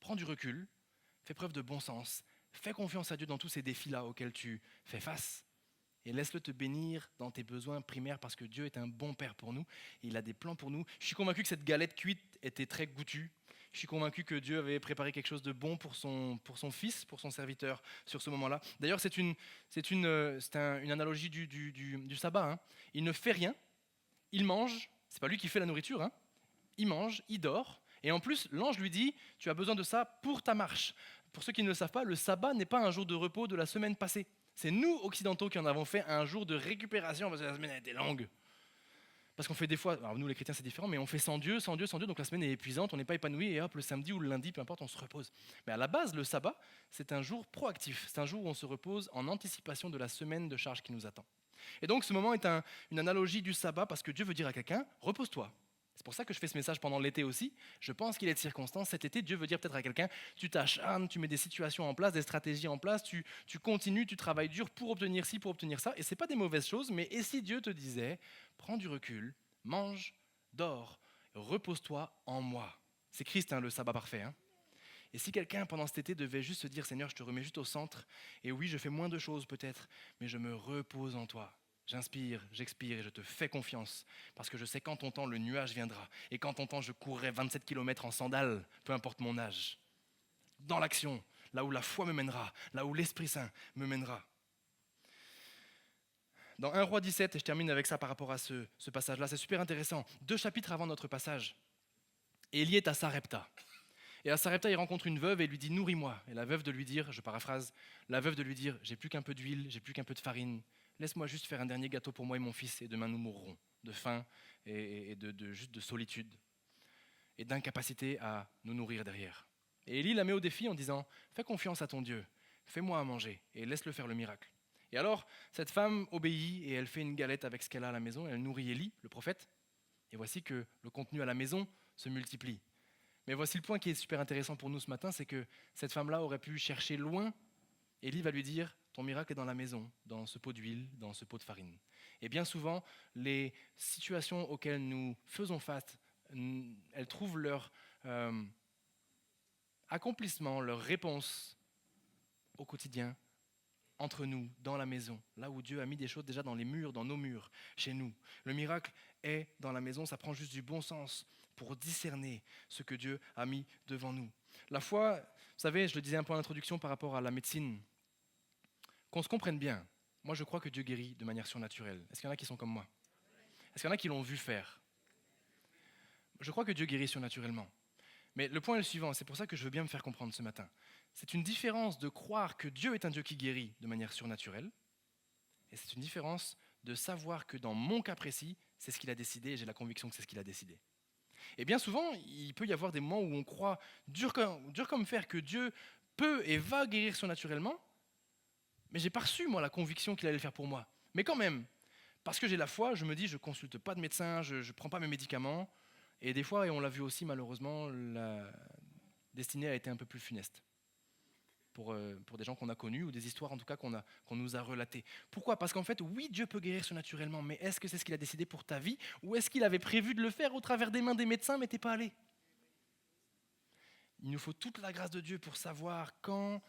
Prends du recul, fais preuve de bon sens, fais confiance à Dieu dans tous ces défis-là auxquels tu fais face. Et laisse-le te bénir dans tes besoins primaires parce que Dieu est un bon Père pour nous. Et il a des plans pour nous. Je suis convaincu que cette galette cuite était très goûtue. Je suis convaincu que Dieu avait préparé quelque chose de bon pour son fils, pour son serviteur sur ce moment-là. D'ailleurs, c'est une analogie du sabbat. Il ne fait rien, il mange, c'est pas lui qui fait la nourriture, il mange, il dort. Et en plus, l'ange lui dit, tu as besoin de ça pour ta marche. Pour ceux qui ne le savent pas, le sabbat n'est pas un jour de repos de la semaine passée. C'est nous, occidentaux, qui en avons fait un jour de récupération parce que la semaine a été longue. Parce qu'on fait des fois, alors nous les chrétiens c'est différent, mais on fait sans Dieu, donc la semaine est épuisante, on n'est pas épanoui et hop, le samedi ou le lundi, peu importe, on se repose. Mais à la base, le sabbat, c'est un jour proactif, c'est un jour où on se repose en anticipation de la semaine de charge qui nous attend. Et donc ce moment est une analogie du sabbat parce que Dieu veut dire à quelqu'un, repose-toi. C'est pour ça que je fais ce message pendant l'été aussi. Je pense qu'il est de circonstance. Cet été, Dieu veut dire peut-être à quelqu'un, tu t'acharnes, tu mets des situations en place, des stratégies en place, tu continues, tu travailles dur pour obtenir ci, pour obtenir ça. Et ce n'est pas des mauvaises choses, mais et si Dieu te disait, prends du recul, mange, dors, repose-toi en moi. C'est Christ, le sabbat parfait. Et si quelqu'un, pendant cet été, devait juste se dire, Seigneur, je te remets juste au centre, et oui, je fais moins de choses peut-être, mais je me repose en toi. J'inspire, j'expire et je te fais confiance, parce que je sais qu'en ton temps, le nuage viendra, et qu'en ton temps, je courrai 27 kilomètres en sandales, peu importe mon âge. Dans l'action, là où la foi me mènera, là où l'Esprit Saint me mènera. Dans 1 Roi 17, et je termine avec ça par rapport à ce passage-là, c'est super intéressant. 2 chapitres avant notre passage, Élie est à Sarepta. Et à Sarepta, il rencontre une veuve et lui dit « Nourris-moi ». Et la veuve de lui dire, je paraphrase, la veuve de lui dire « J'ai plus qu'un peu d'huile, j'ai plus qu'un peu de farine. Laisse-moi juste faire un dernier gâteau pour moi et mon fils et demain nous mourrons de faim et juste de solitude et d'incapacité à nous nourrir derrière. » Et Élie la met au défi en disant « Fais confiance à ton Dieu, fais-moi à manger et laisse-le faire le miracle. » Et alors, cette femme obéit et elle fait une galette avec ce qu'elle a à la maison et elle nourrit Élie, le prophète. Et voici que le contenu à la maison se multiplie. Mais voici le point qui est super intéressant pour nous ce matin, c'est que cette femme-là aurait pu chercher loin. Élie va lui dire, ton miracle est dans la maison, dans ce pot d'huile, dans ce pot de farine. Et bien souvent, les situations auxquelles nous faisons face, elles trouvent leur accomplissement, leur réponse au quotidien, entre nous, dans la maison, là où Dieu a mis des choses déjà dans les murs, dans nos murs, chez nous. Le miracle est dans la maison, ça prend juste du bon sens pour discerner ce que Dieu a mis devant nous. La foi, vous savez, je le disais un peu en introduction par rapport à la médecine, qu'on se comprenne bien. Moi, je crois que Dieu guérit de manière surnaturelle. Est-ce qu'il y en a qui sont comme moi? Est-ce qu'il y en a qui l'ont vu faire? Je crois que Dieu guérit surnaturellement. Mais le point est le suivant, c'est pour ça que je veux bien me faire comprendre ce matin. C'est une différence de croire que Dieu est un Dieu qui guérit de manière surnaturelle, et c'est une différence de savoir que dans mon cas précis, c'est ce qu'il a décidé, et j'ai la conviction que c'est ce qu'il a décidé. Et bien souvent, il peut y avoir des moments où on croit dur comme fer que Dieu peut et va guérir surnaturellement, mais j'ai pas reçu, moi, la conviction qu'il allait le faire pour moi. Mais quand même, parce que j'ai la foi, je me dis, je ne consulte pas de médecin, je ne prends pas mes médicaments, et des fois, et on l'a vu aussi malheureusement, la destinée a été un peu plus funeste. Pour des gens qu'on a connus, ou des histoires en tout cas qu'on nous a relatées. Pourquoi? Parce qu'en fait, oui, Dieu peut guérir surnaturellement, mais est-ce que c'est ce qu'il a décidé pour ta vie, ou est-ce qu'il avait prévu de le faire au travers des mains des médecins, mais t'es pas allé? Il nous faut toute la grâce de Dieu pour savoir quand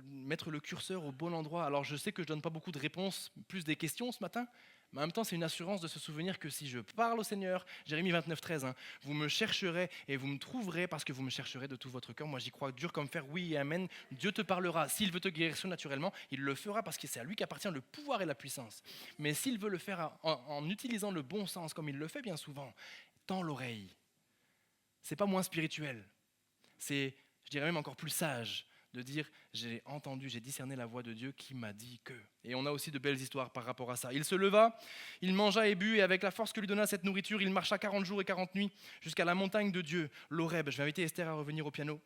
mettre le curseur au bon endroit. Alors je sais que je ne donne pas beaucoup de réponses, plus des questions ce matin, mais en même temps c'est une assurance de se souvenir que si je parle au Seigneur, Jérémie 29, 13, vous me chercherez et vous me trouverez parce que vous me chercherez de tout votre cœur. Moi j'y crois dur comme fer, oui et amen. Dieu te parlera. S'il veut te guérir surnaturellement, il le fera parce que c'est à lui qu'appartient le pouvoir et la puissance. Mais s'il veut le faire en utilisant le bon sens, comme il le fait bien souvent, tends l'oreille. C'est pas moins spirituel. C'est, je dirais même encore plus sage de dire j'ai entendu, j'ai discerné la voix de Dieu qui m'a dit que. Et on a aussi de belles histoires par rapport à ça. Il se leva, il mangea et but, et avec la force que lui donna cette nourriture, il marcha 40 jours et 40 nuits jusqu'à la montagne de Dieu, l'Horeb. Je vais inviter Esther à revenir au piano.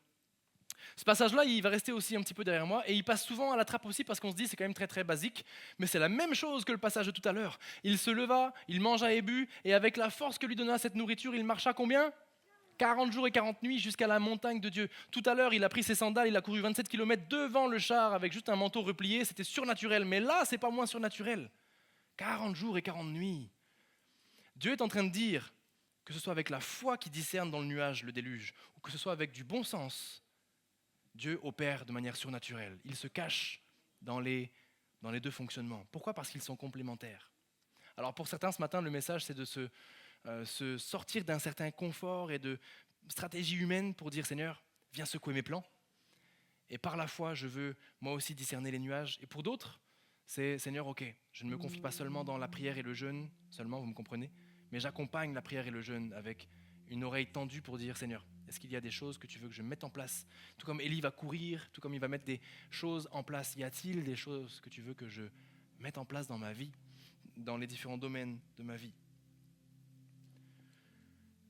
Ce passage-là, il va rester aussi un petit peu derrière moi, et il passe souvent à la trappe aussi parce qu'on se dit c'est quand même très très basique, mais c'est la même chose que le passage de tout à l'heure. Il se leva, il mangea et but, et avec la force que lui donna cette nourriture, il marcha combien? 40 jours et 40 nuits jusqu'à la montagne de Dieu. Tout à l'heure, il a pris ses sandales, il a couru 27 km devant le char avec juste un manteau replié, c'était surnaturel. Mais là, c'est pas moins surnaturel. 40 jours et 40 nuits. Dieu est en train de dire, que ce soit avec la foi qui discerne dans le nuage le déluge, ou que ce soit avec du bon sens, Dieu opère de manière surnaturelle. Il se cache dans les deux fonctionnements. Pourquoi? Parce qu'ils sont complémentaires. Alors pour certains, ce matin, le message, c'est de se sortir d'un certain confort et de stratégie humaine pour dire Seigneur, viens secouer mes plans. Et par la foi, je veux moi aussi discerner les nuages. Et pour d'autres, c'est Seigneur, ok, je ne me confie pas seulement dans la prière et le jeûne, seulement, vous me comprenez, mais j'accompagne la prière et le jeûne avec une oreille tendue pour dire Seigneur, est-ce qu'il y a des choses que tu veux que je mette en place? Tout comme Élie va courir, tout comme il va mettre des choses en place, y a-t-il des choses que tu veux que je mette en place dans ma vie, dans les différents domaines de ma vie?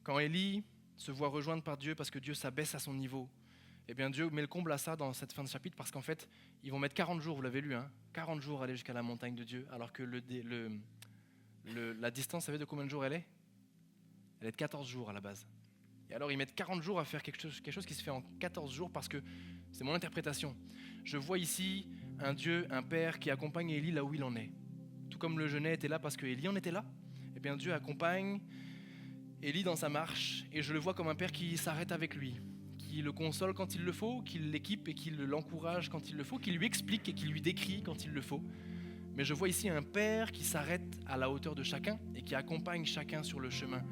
Quand Élie se voit rejoindre par Dieu parce que Dieu s'abaisse à son niveau, eh bien Dieu met le comble à ça dans cette fin de chapitre parce qu'en fait, ils vont mettre 40 jours, vous l'avez lu, 40 jours à aller jusqu'à la montagne de Dieu, alors que la distance, vous savez de combien de jours elle est? Elle est de 14 jours à la base. Et alors ils mettent 40 jours à faire quelque chose qui se fait en 14 jours parce que c'est mon interprétation. Je vois ici un Dieu, un Père qui accompagne Élie là où il en est. Tout comme le jeûner était là parce que Élie en était là, eh bien Dieu accompagne Élie dans sa marche et je le vois comme un Père qui s'arrête avec lui, qui le console quand il le faut, qui l'équipe et qui l'encourage quand il le faut, qui lui explique et qui lui décrit quand il le faut. Mais je vois ici un Père qui s'arrête à la hauteur de chacun et qui accompagne chacun sur le chemin.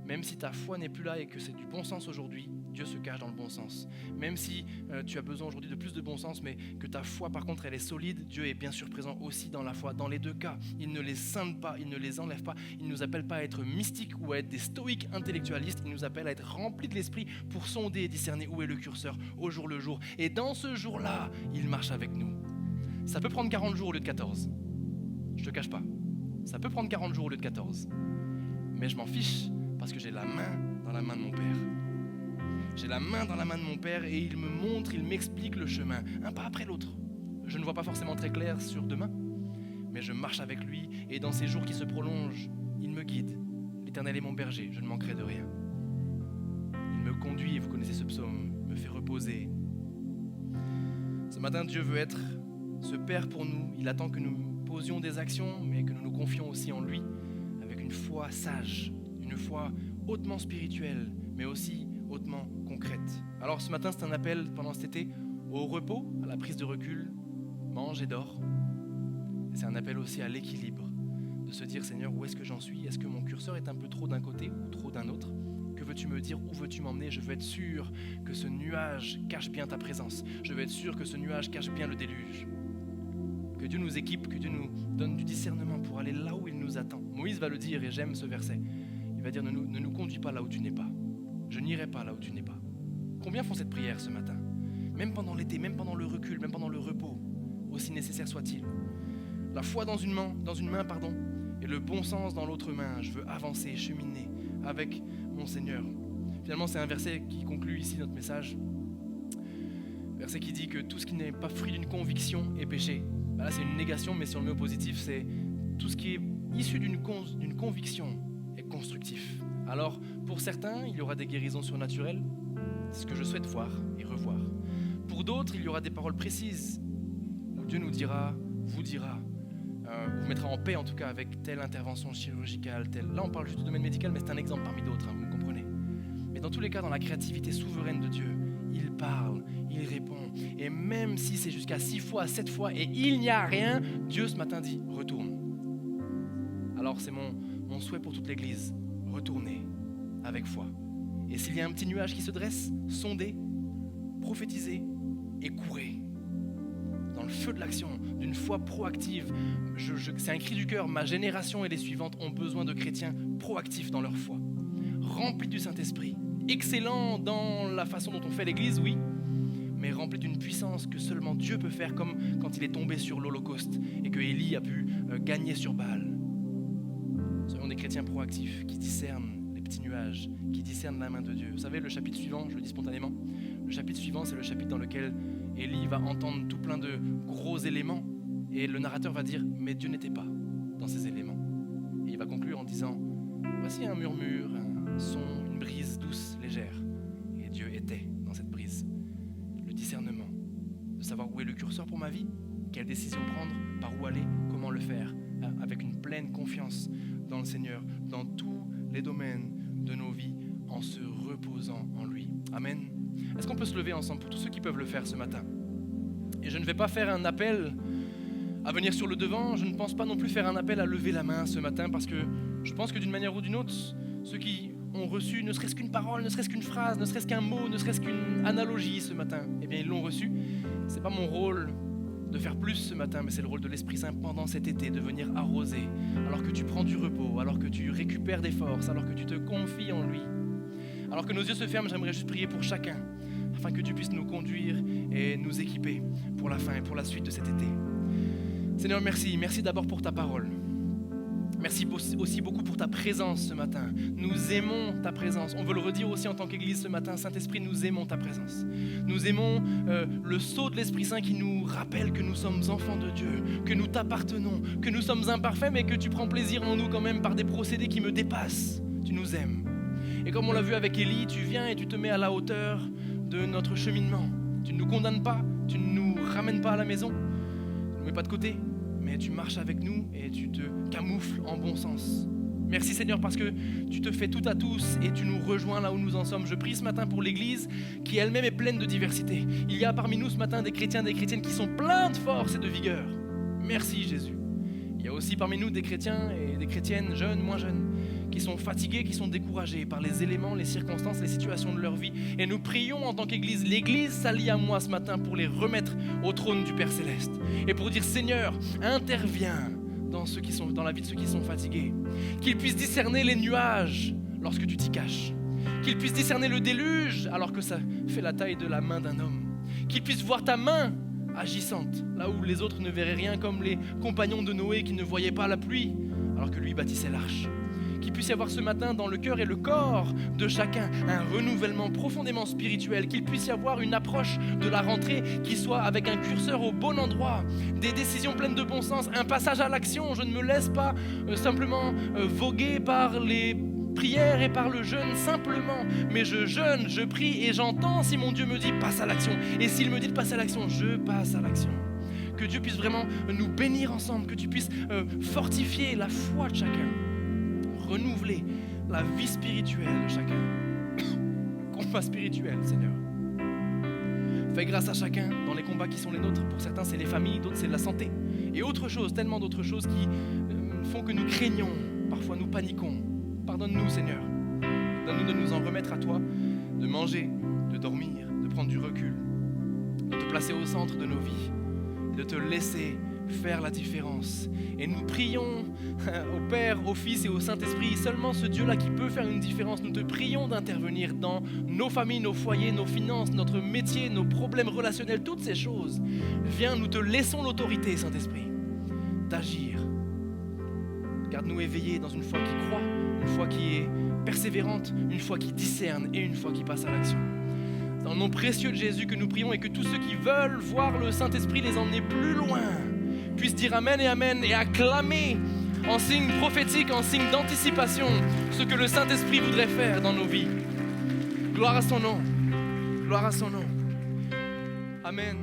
Même si ta foi n'est plus là et que c'est du bon sens aujourd'hui, Dieu se cache dans le bon sens. Même si tu as besoin aujourd'hui de plus de bon sens, mais que ta foi par contre elle est solide, Dieu est bien sûr présent aussi dans la foi. Dans les deux cas, il ne les scinde pas, il ne les enlève pas. Il ne nous appelle pas à être mystiques ou à être des stoïques intellectualistes. Il nous appelle à être remplis de l'esprit pour sonder et discerner où est le curseur au jour le jour. Et dans ce jour-là, il marche avec nous. Ça peut prendre 40 jours au lieu de 14. Je te cache pas. Ça peut prendre 40 jours au lieu de 14. Mais je m'en fiche. Parce que j'ai la main dans la main de mon Père. J'ai la main dans la main de mon Père et il me montre, il m'explique le chemin, un pas après l'autre. Je ne vois pas forcément très clair sur demain, mais je marche avec lui et dans ces jours qui se prolongent, il me guide. L'Éternel est mon berger, je ne manquerai de rien. Il me conduit, vous connaissez ce psaume, me fait reposer. Ce matin, Dieu veut être ce Père pour nous. Il attend que nous posions des actions, mais que nous nous confions aussi en lui avec une foi sage. Une foi hautement spirituelle, mais aussi hautement concrète. Alors ce matin, c'est un appel pendant cet été au repos, à la prise de recul, mange et dors. Et c'est un appel aussi à l'équilibre, de se dire Seigneur, où est-ce que j'en suis? Est-ce que mon curseur est un peu trop d'un côté ou trop d'un autre? Que veux-tu me dire? Où veux-tu m'emmener? Je veux être sûr que ce nuage cache bien ta présence. Je veux être sûr que ce nuage cache bien le déluge. Que Dieu nous équipe, que Dieu nous donne du discernement pour aller là où il nous attend. Moïse va le dire et j'aime ce verset. Il va dire, ne nous conduis pas là où tu n'es pas. Je n'irai pas là où tu n'es pas. Combien font cette prière ce matin? Même pendant l'été, même pendant le recul, même pendant le repos, aussi nécessaire soit-il. La foi dans une main, et le bon sens dans l'autre main. Je veux avancer, cheminer avec mon Seigneur. Finalement, c'est un verset qui conclut ici notre message. Verset qui dit que tout ce qui n'est pas fruit d'une conviction est péché. Là, c'est une négation, mais si on le met au positif, c'est tout ce qui est issu d'une conviction est constructif. Alors, pour certains, il y aura des guérisons surnaturelles, c'est ce que je souhaite voir et revoir. Pour d'autres, il y aura des paroles précises, où Dieu nous dira, vous mettra en paix en tout cas avec telle intervention chirurgicale, telle. Là, on parle juste du domaine médical, mais c'est un exemple parmi d'autres, vous me comprenez. Mais dans tous les cas, dans la créativité souveraine de Dieu, il parle, il répond. Et même si c'est jusqu'à 6 fois, 7 fois, et il n'y a rien, Dieu ce matin dit, retourne. Alors c'est mon souhait pour toute l'Église, retournez avec foi. Et s'il y a un petit nuage qui se dresse, sondez, prophétisez et courez. Dans le feu de l'action, d'une foi proactive. C'est un cri du cœur, ma génération et les suivantes ont besoin de chrétiens proactifs dans leur foi, remplis du Saint-Esprit, excellents dans la façon dont on fait l'Église, oui, mais remplis d'une puissance que seulement Dieu peut faire, comme quand il est tombé sur l'Holocauste et que Élie a pu gagner sur Baal. Soyons des chrétiens proactifs qui discernent les petits nuages, qui discernent la main de Dieu. Vous savez, le chapitre suivant, je le dis spontanément, le chapitre suivant, c'est le chapitre dans lequel Élie va entendre tout plein de gros éléments et le narrateur va dire « mais Dieu n'était pas dans ces éléments ». Et il va conclure en disant « voici un murmure, un son, une brise douce, légère ». Et Dieu était dans cette brise. Le discernement, de savoir où est le curseur pour ma vie, quelle décision prendre, par où aller, comment le faire, avec une pleine confiance dans le Seigneur, dans tous les domaines de nos vies, en se reposant en lui. Amen. Est-ce qu'on peut se lever ensemble pour tous ceux qui peuvent le faire ce matin? Et je ne vais pas faire un appel à venir sur le devant, je ne pense pas non plus faire un appel à lever la main ce matin, parce que je pense que d'une manière ou d'une autre, ceux qui ont reçu ne serait-ce qu'une parole, ne serait-ce qu'une phrase, ne serait-ce qu'un mot, ne serait-ce qu'une analogie ce matin, eh bien ils l'ont reçu. C'est pas mon rôle de faire plus ce matin, mais c'est le rôle de l'Esprit Saint pendant cet été, de venir arroser, alors que tu prends du repos, alors que tu récupères des forces, alors que tu te confies en lui. Alors que nos yeux se ferment, j'aimerais juste prier pour chacun, afin que tu puisses nous conduire et nous équiper pour la fin et pour la suite de cet été. Seigneur, merci. Merci d'abord pour ta parole. Merci aussi beaucoup pour ta présence ce matin. Nous aimons ta présence. On veut le redire aussi en tant qu'Église ce matin. Saint-Esprit, nous aimons ta présence. Nous aimons le sceau de l'Esprit Saint qui nous rappelle que nous sommes enfants de Dieu, que nous t'appartenons, que nous sommes imparfaits, mais que tu prends plaisir en nous quand même par des procédés qui me dépassent. Tu nous aimes. Et comme on l'a vu avec Élie, tu viens et tu te mets à la hauteur de notre cheminement. Tu ne nous condamnes pas, tu ne nous ramènes pas à la maison, tu ne nous mets pas de côté, mais tu marches avec nous et tu te camoufles en bon sens. Merci Seigneur parce que tu te fais tout à tous et tu nous rejoins là où nous en sommes. Je prie ce matin pour l'Église qui elle-même est pleine de diversité. Il y a parmi nous ce matin des chrétiens, des chrétiennes qui sont pleins de force et de vigueur. Merci Jésus. Il y a aussi parmi nous des chrétiens et des chrétiennes jeunes, moins jeunes, qui sont fatigués, qui sont découragés par les éléments, les circonstances, les situations de leur vie. Et nous prions en tant qu'Église. L'Église s'allie à moi ce matin pour les remettre au trône du Père Céleste. Et pour dire Seigneur, interviens dans la vie de ceux qui sont fatigués. Qu'ils puissent discerner les nuages lorsque tu t'y caches. Qu'ils puissent discerner le déluge alors que ça fait la taille de la main d'un homme. Qu'ils puissent voir ta main agissante, là où les autres ne verraient rien, comme les compagnons de Noé qui ne voyaient pas la pluie alors que lui bâtissait l'arche. Qu'il puisse y avoir ce matin dans le cœur et le corps de chacun un renouvellement profondément spirituel, qu'il puisse y avoir une approche de la rentrée qui soit avec un curseur au bon endroit, des décisions pleines de bon sens, un passage à l'action. Je ne me laisse pas simplement voguer par les prières et par le jeûne simplement, mais je jeûne, je prie et j'entends si mon Dieu me dit passe à l'action. Et s'il me dit de passer à l'action, je passe à l'action. Que Dieu puisse vraiment nous bénir ensemble, que tu puisses fortifier la foi de chacun, renouveler la vie spirituelle de chacun, le combat spirituel, Seigneur. Fais grâce à chacun dans les combats qui sont les nôtres. Pour certains, c'est les familles, d'autres, c'est la santé. Et autre chose, tellement d'autres choses qui font que nous craignons, parfois nous paniquons. Pardonne-nous, Seigneur. Donne-nous de nous en remettre à toi, de manger, de dormir, de prendre du recul, de te placer au centre de nos vies, et de te laisser faire la différence. Et nous prions au Père, au Fils et au Saint-Esprit, seulement ce Dieu-là qui peut faire une différence. Nous te prions d'intervenir dans nos familles, nos foyers, nos finances, notre métier, nos problèmes relationnels, toutes ces choses. Viens, nous te laissons l'autorité, Saint-Esprit, d'agir. Garde-nous éveillés dans une foi qui croit, une foi qui est persévérante, une foi qui discerne et une foi qui passe à l'action. Dans le nom précieux de Jésus que nous prions et que tous ceux qui veulent voir le Saint-Esprit les emmener plus loin puissent dire Amen et acclamer en signe prophétique, en signe d'anticipation ce que le Saint-Esprit voudrait faire dans nos vies. Gloire à son nom. Gloire à son nom. Amen.